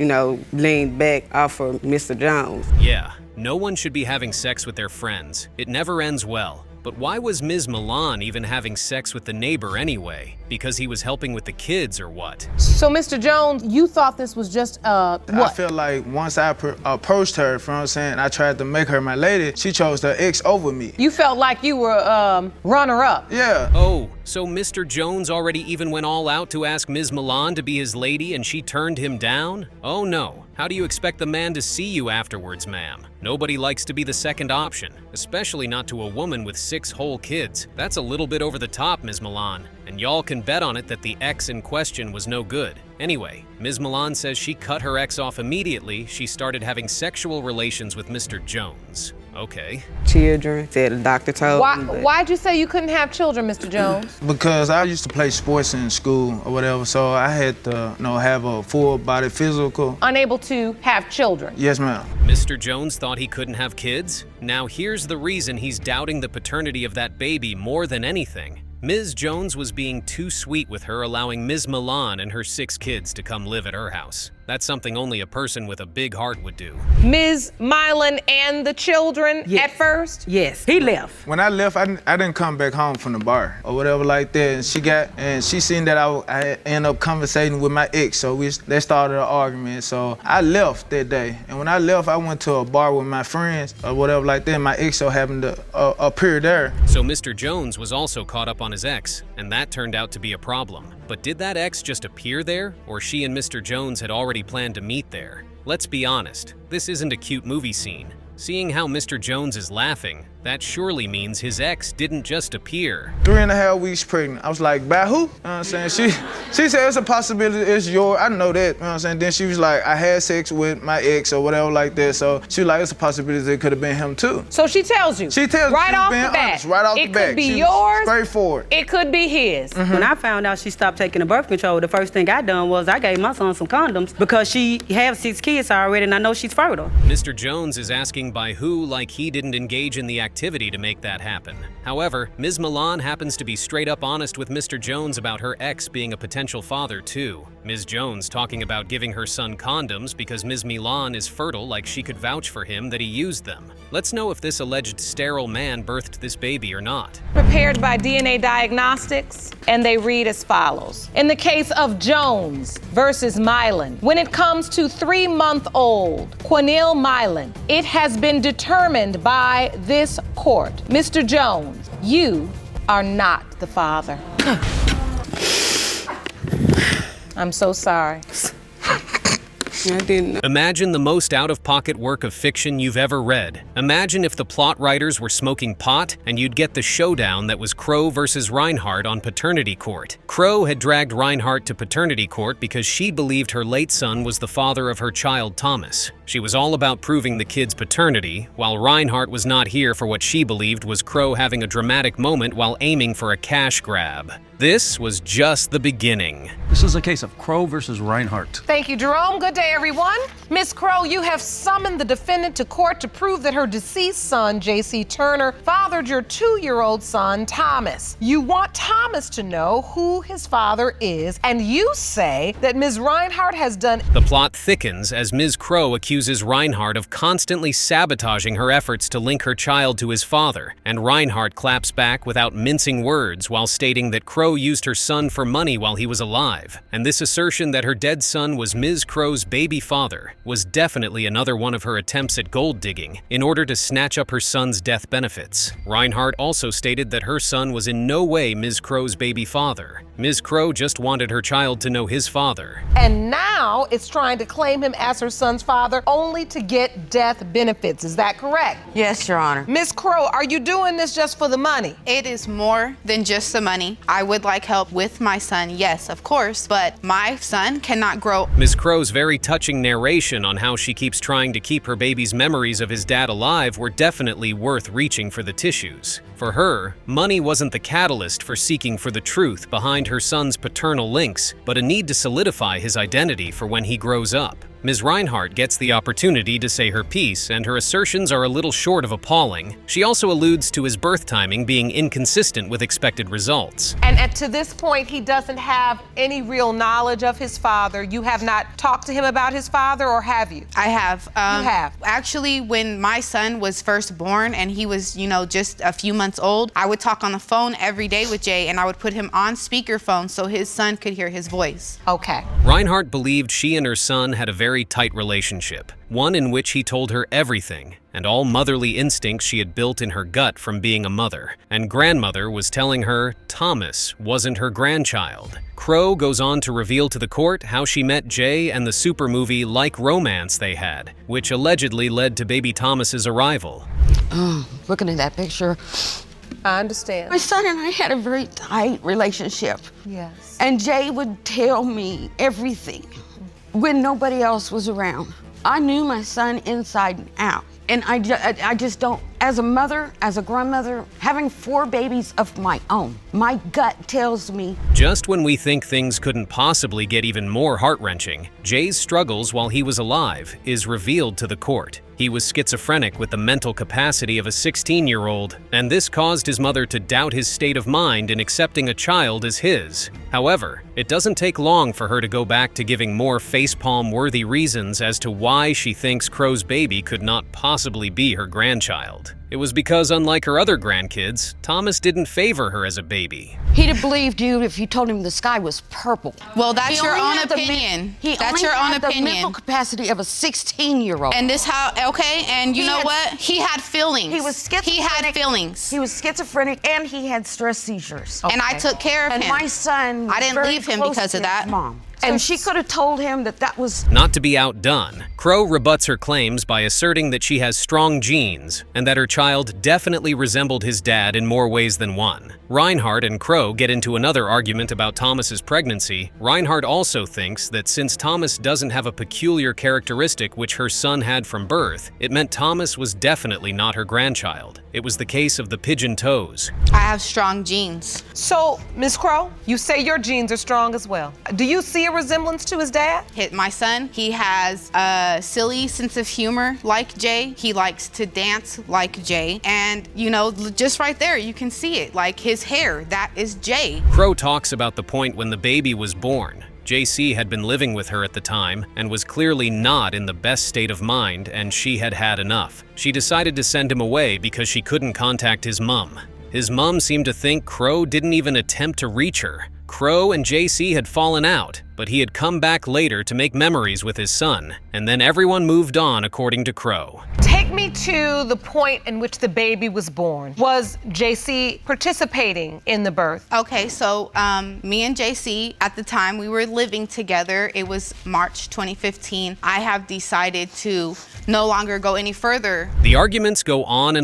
leaned back off of Mr. Jones. Yeah, no one should be having sex with their friends. It never ends well. But why was Ms. Milan even having sex with the neighbor anyway? Because he was helping with the kids or what? So, Mr. Jones, you thought this was just, what? I feel like once I approached her, you know what I'm saying, I tried to make her my lady, she chose her ex over me. You felt like you were runner-up? Yeah. Oh, so Mr. Jones already even went all out to ask Ms. Milan to be his lady and she turned him down? Oh no. How do you expect the man to see you afterwards, ma'am? Nobody likes to be the second option, especially not to a woman with 6 whole kids. That's a little bit over the top, Ms. Milan, and y'all can bet on it that the ex in question was no good. Anyway, Ms. Milan says she cut her ex off immediately. She started having sexual relations with Mr. Jones. Okay. Children, said the doctor told me. Why'd you say you couldn't have children, Mr. Jones? Because I used to play sports in school or whatever, so I had to, have a full body physical. Unable to have children? Yes, ma'am. Mr. Jones thought he couldn't have kids? Now here's the reason he's doubting the paternity of that baby more than anything. Ms. Jones was being too sweet with her, allowing Ms. Milan and her 6 kids to come live at her house. That's something only a person with a big heart would do. Ms. Milan and the children at first? Yes, he left. When I left, I didn't come back home from the bar or whatever like that. And she seen that I ended up conversating with my ex, so they started an argument. So I left that day. And when I left, I went to a bar with my friends or whatever like that. My ex so happened to appear there. So Mr. Jones was also caught up on his ex, and that turned out to be a problem. But did that ex just appear there, or she and Mr. Jones had already planned to meet there? Let's be honest, this isn't a cute movie scene. Seeing how Mr. Jones is laughing, that surely means his ex didn't just appear. 3.5 weeks pregnant. I was like, by who? You know what I'm saying? She said it's a possibility, it's yours. I know that, you know what I'm saying? Then she was like, I had sex with my ex or whatever like that. So she was like, it's a possibility it could have been him too. So she tells you? She tells right off the bat. Honest, right off the bat. It could be yours. Straightforward. It could be his. When I found out she stopped taking the birth control, the first thing I done was I gave my son some condoms because she have 6 kids already and I know she's fertile. Mr. Jones is asking by who, like he didn't engage in the activity to make that happen. However, Ms. Milan happens to be straight up honest with Mr. Jones about her ex being a potential father too. Ms. Jones talking about giving her son condoms because Ms. Milan is fertile, like she could vouch for him that he used them. Let's know if this alleged sterile man birthed this baby or not. Prepared by DNA Diagnostics, and they read as follows. In the case of Jones versus Milan, when it comes to 3-month-old Quanil Milan, it has been determined by this court. Mr. Jones, you are not the father. I'm so sorry. I didn't. Imagine the most out-of-pocket work of fiction you've ever read. Imagine if the plot writers were smoking pot and you'd get the showdown that was Crow versus Reinhardt on paternity court. Crow had dragged Reinhardt to paternity court because she believed her late son was the father of her child Thomas. She was all about proving the kid's paternity, while Reinhardt was not here for what she believed was Crow having a dramatic moment while aiming for a cash grab. This was just the beginning. This is a case of Crow versus Reinhardt. Thank you, Jerome. Good day, everyone. Miss Crow, you have summoned the defendant to court to prove that her deceased son, J.C. Turner, fathered your 2-year-old son, Thomas. You want Thomas to know who his father is, and you say that Ms. Reinhardt has done... The plot thickens as Ms. Crow accuses Reinhardt of constantly sabotaging her efforts to link her child to his father, and Reinhardt claps back without mincing words while stating that Crow used her son for money while he was alive. And this assertion that her dead son was Ms. Crow's baby baby father was definitely another one of her attempts at gold digging in order to snatch up her son's death benefits. Reinhardt also stated that her son was in no way Ms. Crow's baby father. Ms. Crow just wanted her child to know his father. And now it's trying to claim him as her son's father only to get death benefits. Is that correct? Yes, Your Honor. Ms. Crow, are you doing this just for the money? It is more than just the money. I would like help with my son, yes, of course, but my son cannot grow. Ms. Crow's very touching narration on how she keeps trying to keep her baby's memories of his dad alive were definitely worth reaching for the tissues. For her, money wasn't the catalyst for seeking for the truth behind her son's paternal links, but a need to solidify his identity for when he grows up. Ms. Reinhardt gets the opportunity to say her piece, and her assertions are a little short of appalling. She also alludes to his birth timing being inconsistent with expected results. And to this point, he doesn't have any real knowledge of his father. You have not talked to him about his father, or have you? I have. You have? Actually, when my son was first born and he was, just a few months old, I would talk on the phone every day with Jay, and I would put him on speakerphone so his son could hear his voice. Okay. Reinhardt believed she and her son had a very tight relationship, one in which he told her everything and all motherly instincts she had built in her gut from being a mother. And grandmother was telling her Thomas wasn't her grandchild. Crow goes on to reveal to the court how she met Jay and the super movie Like Romance they had, which allegedly led to baby Thomas's arrival. Looking at that picture, I understand. my son and I had a very tight relationship. Yes. And Jay would tell me everything when nobody else was around. I knew my son inside and out. And I just don't, as a mother, as a grandmother, having 4 babies of my own, my gut tells me. Just when we think things couldn't possibly get even more heart-wrenching, Jay's struggles while he was alive is revealed to the court. He was schizophrenic with the mental capacity of a 16-year-old, and this caused his mother to doubt his state of mind in accepting a child as his. However, it doesn't take long for her to go back to giving more facepalm-worthy reasons as to why she thinks Crow's baby could not possibly be her grandchild. It was because, unlike her other grandkids, Thomas didn't favor her as a baby. He'd have believed you if you told him the sky was purple. Well, that's your own opinion. That's your own the opinion. mental capacity of a 16-year-old. And this okay, and you know what? He had feelings. He was schizophrenic. He had feelings. He was schizophrenic and he had stress seizures. And I took care of him. And my son was I didn't very leave him close because to of that. his mom. And she could have told him that was... Not to be outdone, Crow rebuts her claims by asserting that she has strong genes and that her child definitely resembled his dad in more ways than one. Reinhardt and Crow get into another argument about Thomas's pregnancy. Reinhardt also thinks that since Thomas doesn't have a peculiar characteristic which her son had from birth, it meant Thomas was definitely not her grandchild. It was the case of the pigeon toes. I have strong genes. So, Ms. Crow, you say your genes are strong as well. Do you see a resemblance to his dad? My son, he has a silly sense of humor like Jay. He likes to dance like Jay. And, just right there, you can see it. Like his hair, that is Jay. Crow talks about the point when the baby was born. JC had been living with her at the time and was clearly not in the best state of mind, and she had had enough. She decided to send him away because she couldn't contact his mom. His mom seemed to think Crow didn't even attempt to reach her. Crow and JC had fallen out, but he had come back later to make memories with his son, and then everyone moved on according to Crow. Take me to the point in which the baby was born. Was JC participating in the birth? Okay, so me and JC, at the time we were living together, it was March 2015. I have decided to no longer go any further. The arguments go on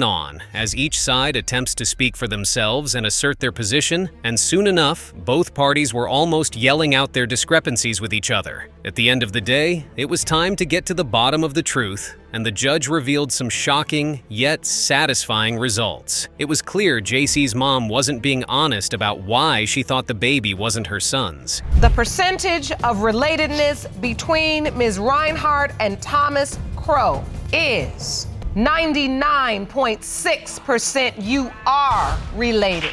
as each side attempts to speak for themselves and assert their position, and soon enough, both parties were almost yelling out their discrepancies with each other. At the end of the day, it was time to get to the bottom of the truth, and the judge revealed some shocking yet satisfying results. It was clear JC's mom wasn't being honest about why she thought the baby wasn't her son's. The percentage of relatedness between Ms. Reinhardt and Thomas Crow is 99.6% you are related.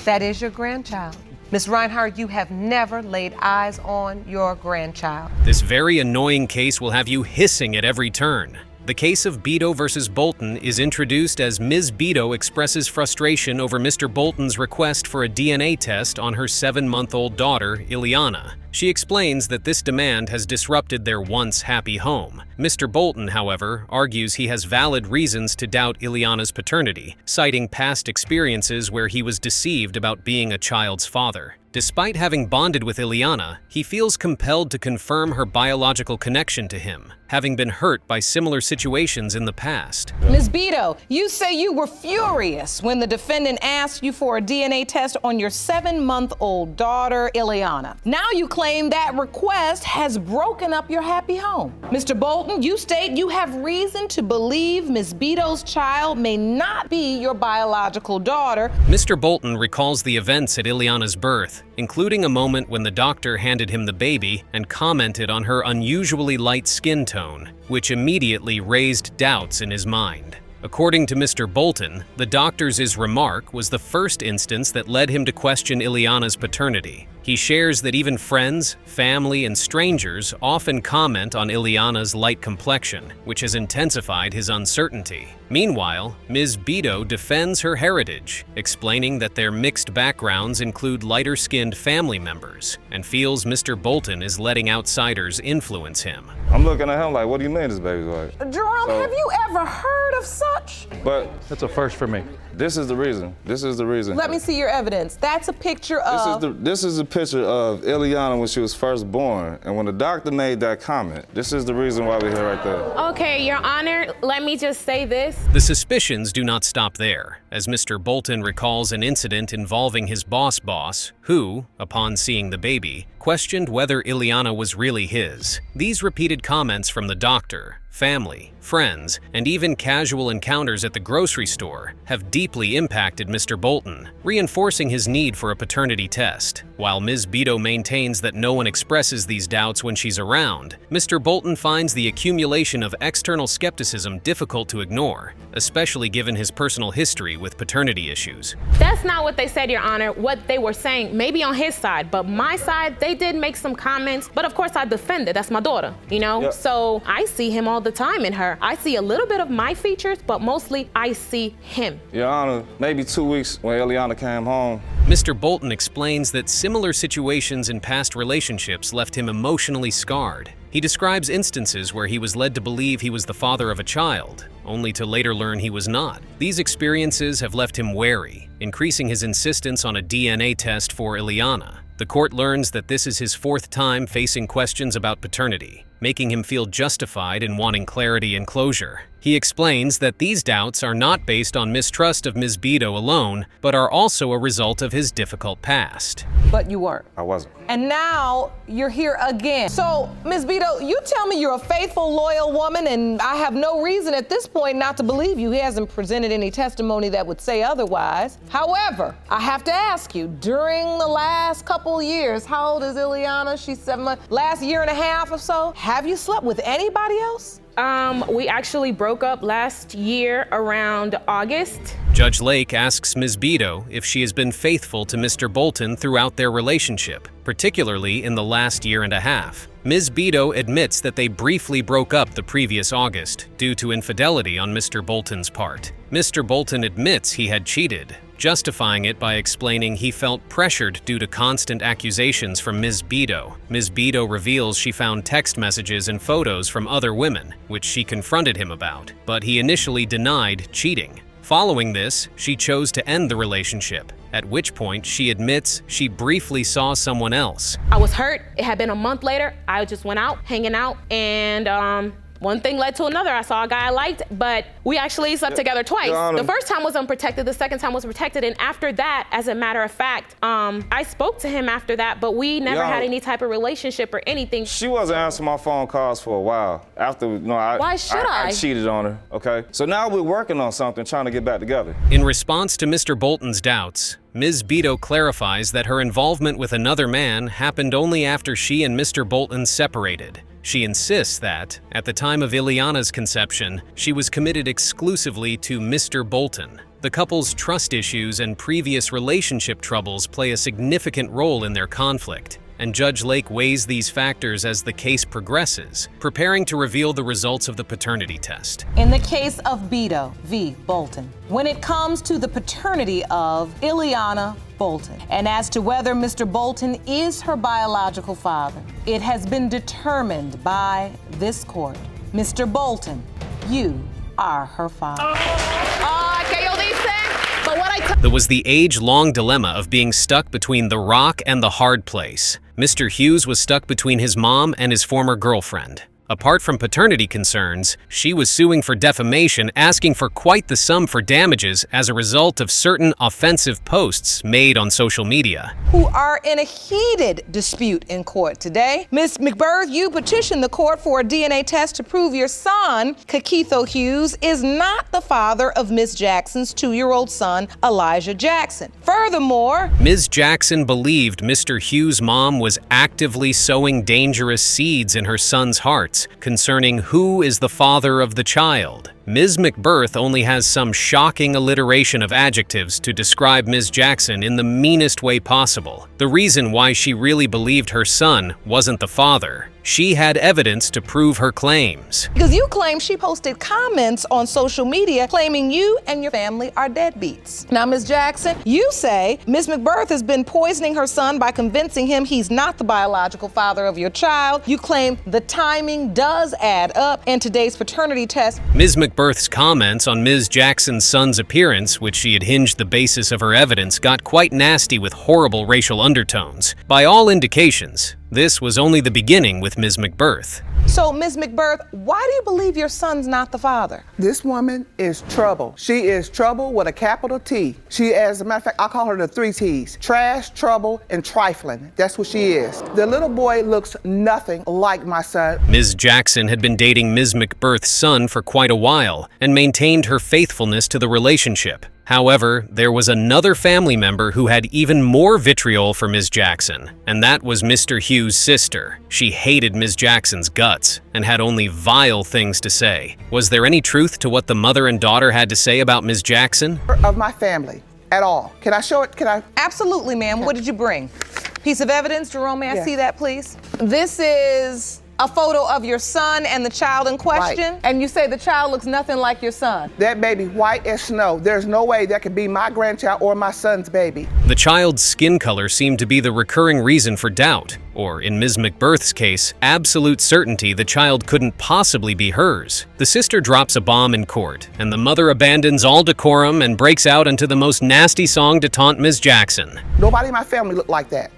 That is your grandchild. Ms. Reinhardt, you have never laid eyes on your grandchild. This very annoying case will have you hissing at every turn. The case of Beto versus Bolton is introduced as Ms. Beto expresses frustration over Mr. Bolton's request for a DNA test on her 7-month-old daughter, Ileana. She explains that this demand has disrupted their once happy home. Mr. Bolton, however, argues he has valid reasons to doubt Ileana's paternity, citing past experiences where he was deceived about being a child's father. Despite having bonded with Ileana, he feels compelled to confirm her biological connection to him, having been hurt by similar situations in the past. Ms. Beto, you say you were furious when the defendant asked you for a DNA test on your 7-month-old daughter, Ileana. Now you claim that request has broken up your happy home. Mr. Bolton, you state you have reason to believe Ms. Beto's child may not be your biological daughter. Mr. Bolton recalls the events at Ileana's birth, including a moment when the doctor handed him the baby and commented on her unusually light skin tone, which immediately raised doubts in his mind. According to Mr. Bolton, the doctor's remark was the first instance that led him to question Ileana's paternity. He shares that even friends, family, and strangers often comment on Ileana's light complexion, which has intensified his uncertainty. Meanwhile, Ms. Beto defends her heritage, explaining that their mixed backgrounds include lighter-skinned family members, and feels Mr. Bolton is letting outsiders influence him. I'm looking at him like, what do you mean this baby's white? Jerome, have you ever heard of such? But that's a first for me. This is the reason. This is the reason. Let me see your evidence. That's a picture of... This is a picture of Ileana when she was first born. And when the doctor made that comment, this is the reason why we're here right there. Okay, Your Honor, let me just say this. The suspicions do not stop there, as Mr. Bolton recalls an incident involving his boss, who, upon seeing the baby, questioned whether Ileana was really his. These repeated comments from the doctor, family, friends, and even casual encounters at the grocery store have deeply impacted Mr. Bolton, reinforcing his need for a paternity test. While Ms. Beto maintains that no one expresses these doubts when she's around, Mr. Bolton finds the accumulation of external skepticism difficult to ignore, especially given his personal history with paternity issues. That's not what they said, Your Honor. What they were saying, maybe on his side, but my side, they did make some comments, but of course I defended. That's my daughter, you know? Yep. So I see him all the time in her. I see a little bit of my features, but mostly I see him. Your Honor, maybe 2 weeks when Ileana came home. Mr. Bolton explains that similar situations in past relationships left him emotionally scarred. He describes instances where he was led to believe he was the father of a child, only to later learn he was not. These experiences have left him wary, increasing his insistence on a DNA test for Ileana. The court learns that this is his 4th time facing questions about paternity, making him feel justified in wanting clarity and closure. He explains that these doubts are not based on mistrust of Ms. Beto alone, but are also a result of his difficult past. But you weren't. I wasn't. And now you're here again. So, Ms. Beto, you tell me you're a faithful, loyal woman, and I have no reason at this point not to believe you. He hasn't presented any testimony that would say otherwise. However, I have to ask you, during the last couple years, how old is Ileana? She's 7 months. Last year and a half or so, have you slept with anybody else? We actually broke up last year around August. Judge Lake asks Ms. Beto if she has been faithful to Mr. Bolton throughout their relationship, particularly in the last year and a half. Ms. Beto admits that they briefly broke up the previous August due to infidelity on Mr. Bolton's part. Mr. Bolton admits he had cheated, justifying it by explaining he felt pressured due to constant accusations from Ms. Beto. Ms. Beto reveals she found text messages and photos from other women, which she confronted him about, but he initially denied cheating. Following this, she chose to end the relationship, at which point she admits she briefly saw someone else. I was hurt. It had been a month later. I just went out, hanging out, and one thing led to another. I saw a guy I liked, but we actually slept together twice. The first time was unprotected, the second time was protected, and after that, as a matter of fact, I spoke to him after that, but we never had any type of relationship or anything. She wasn't answering my phone calls for a while. After, Why should I? I cheated on her, okay? So now we're working on something, trying to get back together. In response to Mr. Bolton's doubts, Ms. Beto clarifies that her involvement with another man happened only after she and Mr. Bolton separated. She insists that, at the time of Ileana's conception, she was committed exclusively to Mr. Bolton. The couple's trust issues and previous relationship troubles play a significant role in their conflict, and Judge Lake weighs these factors as the case progresses, preparing to reveal the results of the paternity test. In the case of Beto v. Bolton, when it comes to the paternity of Ileana Bolton, and as to whether Mr. Bolton is her biological father, it has been determined by this court. Mr. Bolton, you are her father. There was the age-long dilemma of being stuck between the rock and the hard place. Mr. Hughes was stuck between his mom and his former girlfriend. Apart from paternity concerns, she was suing for defamation, asking for quite the sum for damages as a result of certain offensive posts made on social media. Who are in a heated dispute in court today. Ms. McBirth, you petitioned the court for a DNA test to prove your son, Kakitho Hughes, is not the father of Ms. Jackson's 2-year-old son, Elijah Jackson. Furthermore, Ms. Jackson believed Mr. Hughes' mom was actively sowing dangerous seeds in her son's hearts concerning who is the father of the child. Ms. McBirth only has some shocking alliteration of adjectives to describe Ms. Jackson in the meanest way possible. The reason why she really believed her son wasn't the father. She had evidence to prove her claims. because you claim she posted comments on social media claiming you and your family are deadbeats. Now, Ms. Jackson, you say Ms. McBirth has been poisoning her son by convincing him he's not the biological father of your child. You claim the timing does add up in today's paternity test. Ms. McBirth's comments on Ms. Jackson's son's appearance, which she had hinged the basis of her evidence, got quite nasty with horrible racial undertones. By all indications, this was only the beginning with Ms. McBirth. So, Ms. McBirth, why do you believe your son's not the father? This woman is trouble. She is trouble with a capital T. She, as a matter of fact, I call her the 3 T's. Trash, trouble, and trifling. That's what she is. The little boy looks nothing like my son. Ms. Jackson had been dating Ms. McBirth's son for quite a while and maintained her faithfulness to the relationship. However, there was another family member who had even more vitriol for Ms. Jackson, and that was Mr. Hughes' sister. She hated Ms. Jackson's guts and had only vile things to say. Was there any truth to what the mother and daughter had to say about Ms. Jackson? Of my family, at all. Can I show it? Can I? Absolutely, ma'am. What did you bring? Piece of evidence, Jerome, may I see that, please? This is a photo of your son and the child in question, and you say the child looks nothing like your son. That baby white as snow. There's no way that could be my grandchild or my son's baby. The child's skin color seemed to be the recurring reason for doubt, or in Ms. McBirth's case, absolute certainty the child couldn't possibly be hers. The sister drops a bomb in court, and the mother abandons all decorum and breaks out into the most nasty song to taunt Ms. Jackson. Nobody in my family looked like that.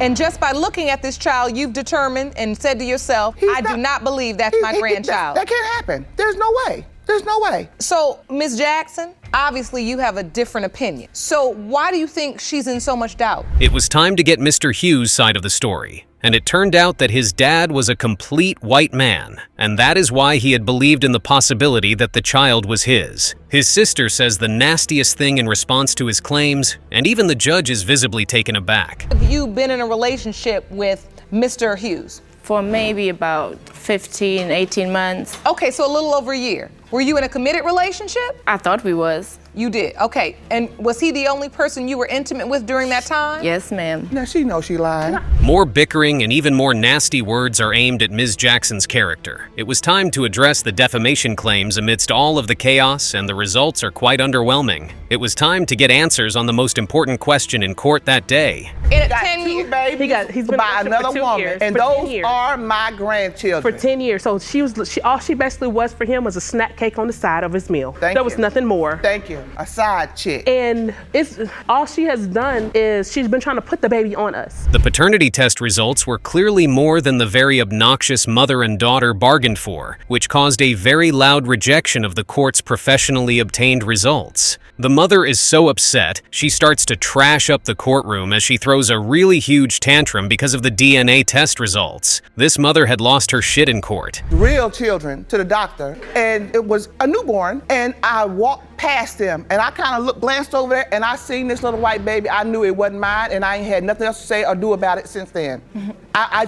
And just by looking at this child, you've determined and said to yourself, I do not believe that's my grandchild. That can't happen. There's no way. There's no way. So, Ms. Jackson, obviously you have a different opinion. So why do you think she's in so much doubt? It was time to get Mr. Hughes' side of the story. And it turned out that his dad was a complete white man, and that is why he had believed in the possibility that the child was his. His sister says the nastiest thing in response to his claims, and even the judge is visibly taken aback. Have you been in a relationship with Mr. Hughes? For maybe about 15, 18 months. Okay, so a little over a year. Were you in a committed relationship? I thought we was. You did, okay. And was he the only person you were intimate with during that time? Yes, ma'am. Now she knows she lied. More bickering and even more nasty words are aimed at Ms. Jackson's character. It was time to address the defamation claims amidst all of the chaos, and the results are quite underwhelming. It was time to get answers on the most important question in court that day. In 10 years, He's been by another woman, and those are my grandchildren. For 10 years. So all she basically was for him was a snack cake on the side of his meal. There was nothing more. Thank you. A side chick. And it's all she has done is she's been trying to put the baby on us. The paternity test results were clearly more than the very obnoxious mother and daughter bargained for, which caused a very loud rejection of the court's professionally obtained results. The mother is so upset, she starts to trash up the courtroom as she throws a really huge tantrum because of the DNA test results. This mother had lost her shit in court. Real children to the doctor, and it was a newborn, and I walked past them, and I kind of glanced over there, and I seen this little white baby. I knew it wasn't mine, and I ain't had nothing else to say or do about it since then.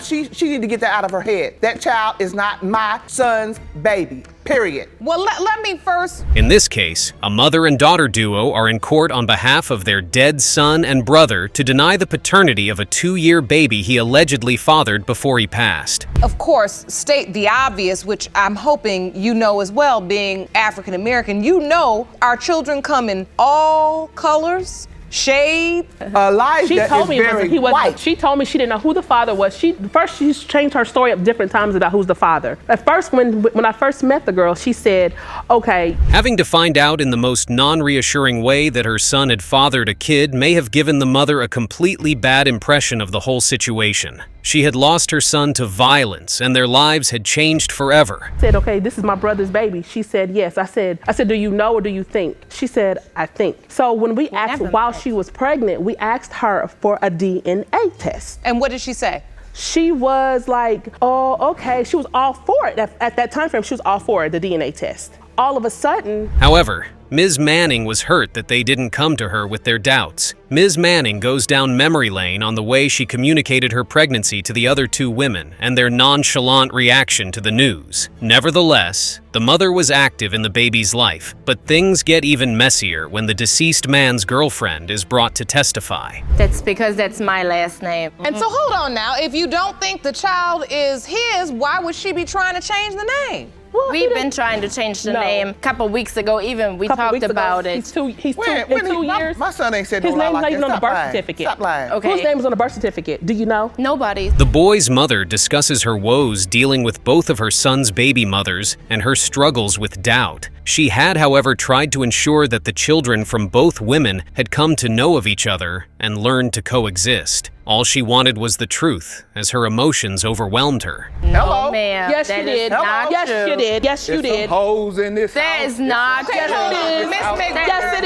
She need to get that out of her head. That child is not my son's baby, period. Well, let me first. In this case, a mother and daughter duo are in court on behalf of their dead son and brother to deny the paternity of a 2-year baby he allegedly fathered before he passed. Of course, state the obvious, which I'm hoping you know as well, being African American. You know our children come in all colors, shade. Elijah She told me is very he wasn't. white. She told me she didn't know who the father was. She's changed her story up different times about who's the father. At first, when I first met the girl, she said, okay. Having to find out in the most non-reassuring way that her son had fathered a kid may have given the mother a completely bad impression of the whole situation. She had lost her son to violence, and their lives had changed forever. I said, okay, this is my brother's baby. She said, yes. I said, do you know or do you think? She said, I think. So when we asked while she was pregnant, we asked her for a DNA test. And what did she say? She was like, oh, okay. She was all for it. At that time frame, she was all for it, the DNA test. All of a sudden. However, Ms. Manning was hurt that they didn't come to her with their doubts. Ms. Manning goes down memory lane on the way she communicated her pregnancy to the other 2 women and their nonchalant reaction to the news. Nevertheless, the mother was active in the baby's life, but things get even messier when the deceased man's girlfriend is brought to testify. That's because that's my last name. And so hold on now, if you don't think the child is his, why would she be trying to change the name? We've been trying to change the name a couple weeks ago. Even we talked about it. He's two years. My son ain't said his no lie name's like not that. even on the Stop birth lying. certificate. Stop lying. Okay. Whose name is on the birth certificate? Do you know? Nobody. The boy's mother discusses her woes dealing with both of her son's baby mothers and her struggles with doubt. She had, however, tried to ensure that the children from both women had come to know of each other and learned to coexist. All she wanted was the truth, as her emotions overwhelmed her. No, ma'am. Yes, that you did. is not Yes, true. you did. Yes, you There's did. some hoes in this That house. is not true. Yes, it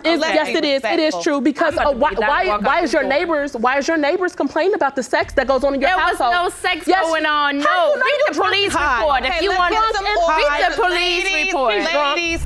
is. Yes, it is. It is true because why is your neighbors complaining about the sex that goes on in your household? There was no sex going on. No, read the police report. If you want to read the police report.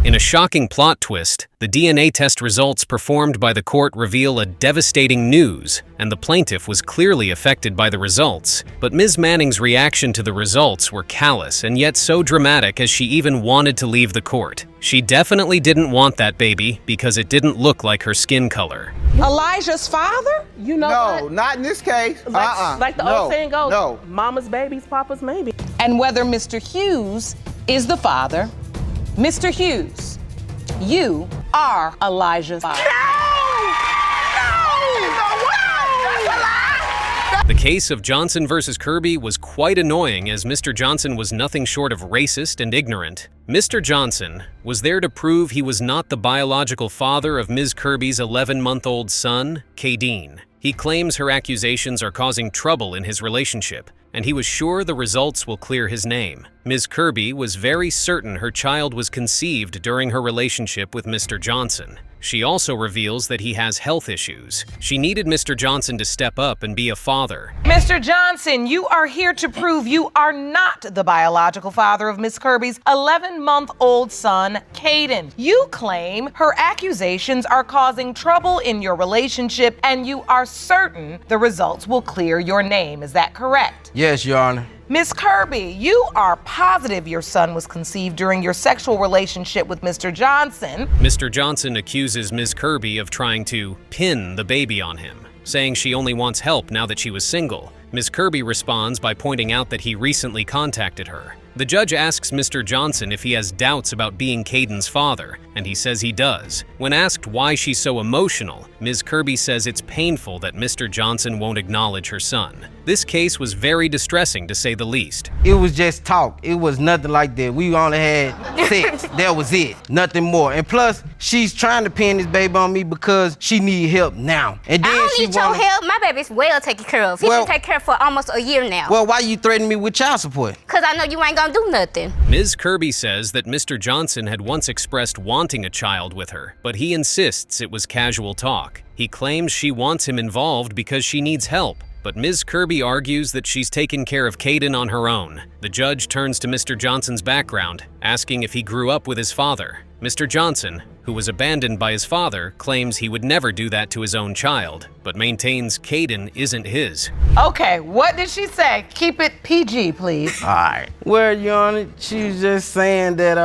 In a shocking plot twist, the DNA test results performed by the court reveal a devastating news, and the plaintiff was clearly affected by the results. But Ms. Manning's reaction to the results were callous and yet so dramatic as she even wanted to leave the court. She definitely didn't want that baby because it didn't look like her skin color. Elijah's father? You know No, what? not in this case. Like the old saying goes, No. mama's baby's papa's maybe. And whether Mr. Hughes is the father, Mr. Hughes, you are Elijah's father. The case of Johnson versus Kirby was quite annoying as Mr. Johnson was nothing short of racist and ignorant. Mr. Johnson was there to prove he was not the biological father of Ms. Kirby's 11-month-old son, Kadeen. He claims her accusations are causing trouble in his relationship, and he was sure the results will clear his name. Ms. Kirby was very certain her child was conceived during her relationship with Mr. Johnson. She also reveals that he has health issues. She needed Mr. Johnson to step up and be a father. Mr. Johnson, you are here to prove you are not the biological father of Miss Kirby's 11-month-old son, Caden. You claim her accusations are causing trouble in your relationship, and you are certain the results will clear your name. Is that correct? Yes, Your Honor. Miss Kirby, you are positive your son was conceived during your sexual relationship with Mr. Johnson. Mr. Johnson accuses Ms. Kirby of trying to pin the baby on him, saying she only wants help now that she was single. Ms. Kirby responds by pointing out that he recently contacted her. The judge asks Mr. Johnson if he has doubts about being Caden's father, and he says he does. When asked why she's so emotional, Ms. Kirby says it's painful that Mr. Johnson won't acknowledge her son. This case was very distressing, to say the least. It was just talk. It was nothing like that. We only had sex. That was it. Nothing more. And plus, she's trying to pin this baby on me because she need help now. And then I don't need your help. My baby's well taken care of. He's been taken care of for almost a year now. Well, why you threatening me with child support? Because I know you ain't gonna do nothing. Ms. Kirby says that Mr. Johnson had once expressed wanting a child with her, but he insists it was casual talk. He claims she wants him involved because she needs help, but Ms. Kirby argues that she's taken care of Caden on her own. The judge turns to Mr. Johnson's background, asking if he grew up with his father. Mr. Johnson, who was abandoned by his father, claims he would never do that to his own child, but maintains Caden isn't his. Okay, what did she say? Keep it PG, please. All right. Well, Your Honor, she was just saying that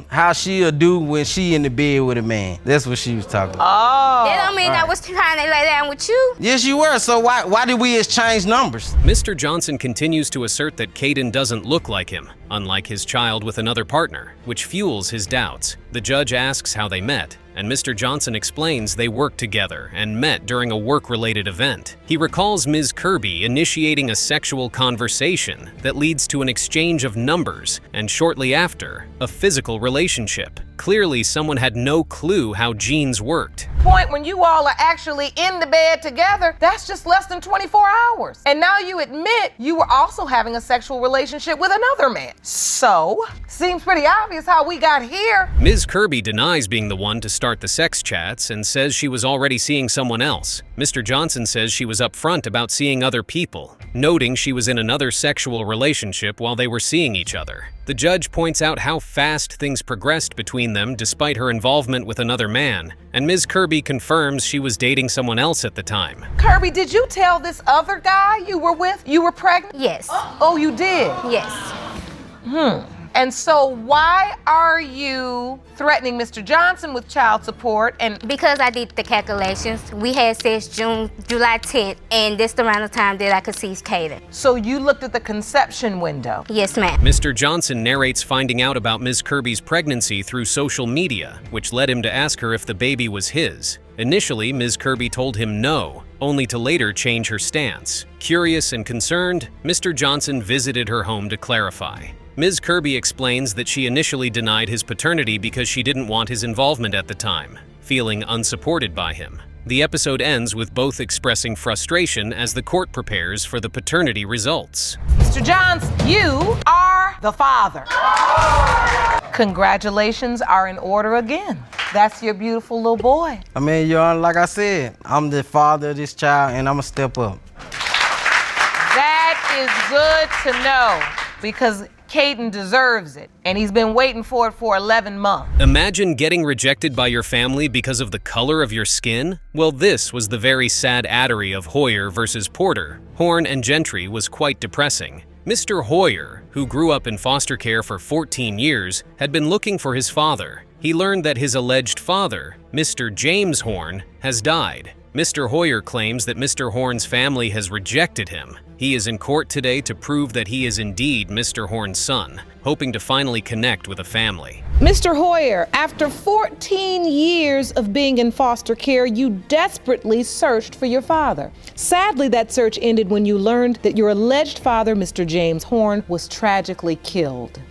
how she'll do when she in the bed with a man. That's what she was talking about. Oh. That don't mean I was trying to lay down with you. Yes, you were. So why did we exchange numbers? Mr. Johnson continues to assert that Caden doesn't look like him, unlike his child with another partner, which fuels his doubts. The judge asks how they met, and Mr. Johnson explains they worked together and met during a work-related event. He recalls Ms. Kirby initiating a sexual conversation that leads to an exchange of numbers, and shortly after, a physical relationship. Clearly, someone had no clue how genes worked. Point when you all are actually in the bed together, that's just less than 24 hours. And now you admit you were also having a sexual relationship with another man. So, seems pretty obvious how we got here. Ms. Kirby denies being the one to start the sex chats and says she was already seeing someone else. Mr. Johnson says she was upfront about seeing other people, noting she was in another sexual relationship while they were seeing each other. The judge points out how fast things progressed between them despite her involvement with another man, and Ms. Kirby confirms she was dating someone else at the time. Kirby, did you tell this other guy you were with you were pregnant? Yes. Oh, you did? Yes. And so why are you threatening Mr. Johnson with child support? And because I did the calculations, we had sex July 10th, and this the around the time that I could see Caden. So you looked at the conception window? Yes, ma'am. Mr. Johnson narrates finding out about Ms. Kirby's pregnancy through social media, which led him to ask her if the baby was his. Initially, Ms. Kirby told him no, only to later change her stance. Curious and concerned, Mr. Johnson visited her home to clarify. Ms. Kirby explains that she initially denied his paternity because she didn't want his involvement at the time, feeling unsupported by him. The episode ends with both expressing frustration as the court prepares for the paternity results. Mr. Johnson, you are the father. Congratulations are in order again. That's your beautiful little boy. I mean, Your Honor, like I said, I'm the father of this child, and I'm gonna step up. That is good to know, because Caden deserves it, and he's been waiting for it for 11 months. Imagine getting rejected by your family because of the color of your skin? Well, this was the very sad addery of Hoyer versus Porter. Horn and Gentry was quite depressing. Mr. Hoyer, who grew up in foster care for 14 years, had been looking for his father. He learned that his alleged father, Mr. James Horn, has died. Mr. Hoyer claims that Mr. Horn's family has rejected him. He is in court today to prove that he is indeed Mr. Horn's son, hoping to finally connect with a family. Mr. Hoyer, after 14 years of being in foster care, you desperately searched for your father. Sadly, that search ended when you learned that your alleged father, Mr. James Horn, was tragically killed.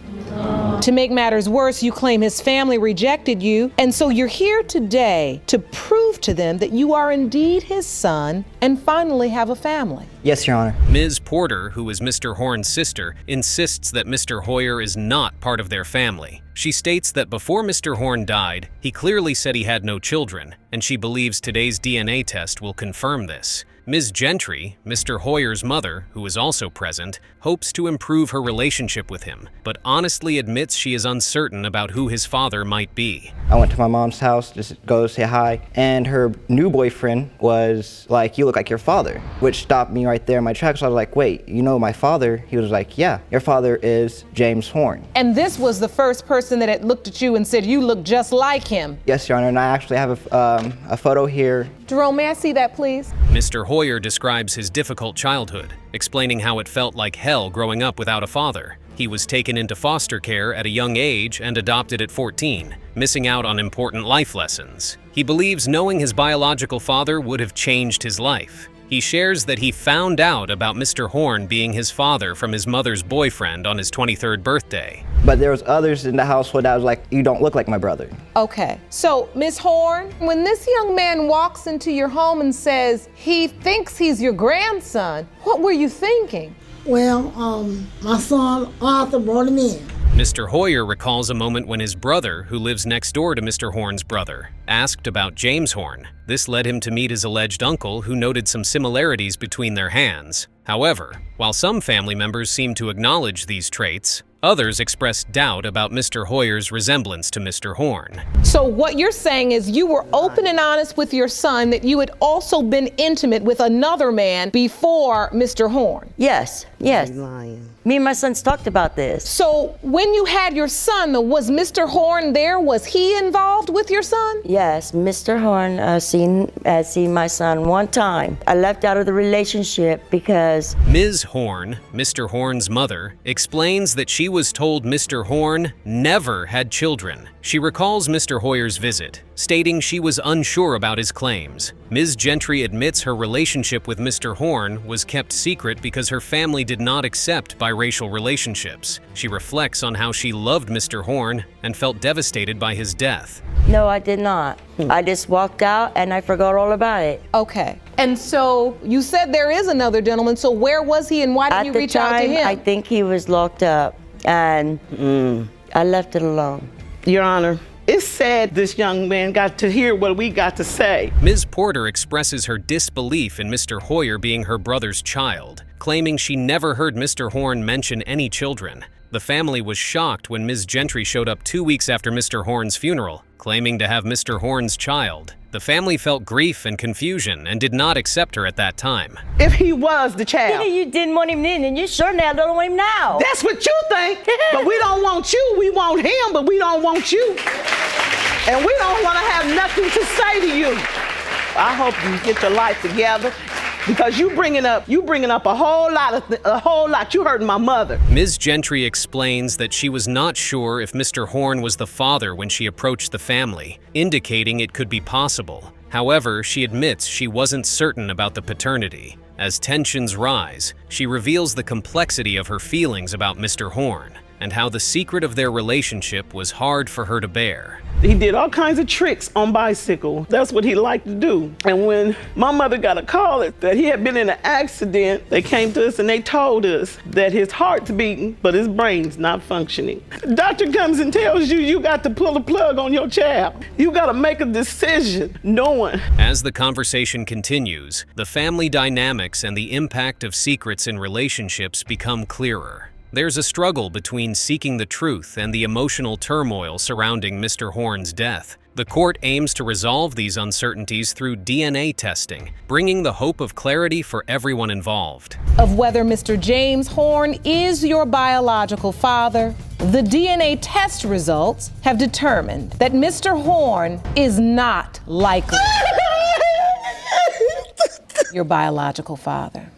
To make matters worse, you claim his family rejected you, and so you're here today to prove to them that you are indeed his son and finally have a family. Yes, Your Honor. Ms. Porter, who is Mr. Horn's sister, insists that Mr. Hoyer is not part of their family. She states that before Mr. Horn died, he clearly said he had no children, and she believes today's DNA test will confirm this. Ms. Gentry, Mr. Hoyer's mother, who is also present, hopes to improve her relationship with him, but honestly admits she is uncertain about who his father might be. I went to my mom's house just to go say hi, and her new boyfriend was like, "You look like your father," which stopped me right there in my tracks. So I was like, "Wait, you know my father?" He was like, "Yeah, your father is James Horn." And this was the first person that had looked at you and said, "You look just like him." Yes, Your Honor, and I actually have a photo here. Jerome, may I see that, please? Mr. Hoyer describes his difficult childhood, explaining how it felt like hell growing up without a father. He was taken into foster care at a young age and adopted at 14, missing out on important life lessons. He believes knowing his biological father would have changed his life. He shares that he found out about Mr. Horn being his father from his mother's boyfriend on his 23rd birthday. But there was others in the household that was like, "You don't look like my brother." Okay, so Ms. Horn, when this young man walks into your home and says he thinks he's your grandson, what were you thinking? Well, my son Arthur brought him in. Mr. Hoyer recalls a moment when his brother, who lives next door to Mr. Horn's brother, asked about James Horn. This led him to meet his alleged uncle, who noted some similarities between their hands. However, while some family members seem to acknowledge these traits, Others expressed doubt about Mr. Hoyer's resemblance to Mr. Horn. So what you're saying is you were open and honest with your son that you had also been intimate with another man before Mr. Horn. Yes, yes. Me and my sons talked about this. So when you had your son, was Mr. Horn there? Was he involved with your son? Yes, Mr. Horn seen my son one time. I left out of the relationship because Ms. Horn, Mr. Horn's mother, explains that she was told Mr. Horn never had children. She recalls Mr. Hoyer's visit, stating she was unsure about his claims. Ms. Gentry admits her relationship with Mr. Horn was kept secret because her family did not accept biracial relationships. She reflects on how she loved Mr. Horn and felt devastated by his death. No, I did not. I just walked out and I forgot all about it. Okay. And so you said there is another gentleman, so where was he and why didn't you reach out to him? I think he was locked up and I left it alone. Your Honor, it's sad this young man got to hear what we got to say. Ms. Porter expresses her disbelief in Mr. Hoyer being her brother's child, claiming she never heard Mr. Horn mention any children. The family was shocked when Ms. Gentry showed up 2 weeks after Mr. Horn's funeral, claiming to have Mr. Horn's child. The family felt grief and confusion and did not accept her at that time. If he was the child. You didn't want him then, and you sure now don't want him now. That's what you think, but we don't want you. We want him, but we don't want you. And we don't want to have nothing to say to you. I hope you get your life together. Because you bringing up a whole lot. You hurting my mother. Ms. Gentry explains that she was not sure if Mr. Horn was the father when she approached the family, indicating it could be possible. However, she admits she wasn't certain about the paternity. As tensions rise, she reveals the complexity of her feelings about Mr. Horn and how the secret of their relationship was hard for her to bear. He did all kinds of tricks on bicycle. That's what he liked to do. And when my mother got a call that he had been in an accident, they came to us and they told us that his heart's beating, but his brain's not functioning. The doctor comes and tells you you got to pull the plug on your child. You got to make a decision, knowing. As the conversation continues, the family dynamics and the impact of secrets in relationships become clearer. There's a struggle between seeking the truth and the emotional turmoil surrounding Mr. Horn's death. The court aims to resolve these uncertainties through DNA testing, bringing the hope of clarity for everyone involved. Of whether Mr. James Horn is your biological father, the DNA test results have determined that Mr. Horn is not likely your biological father.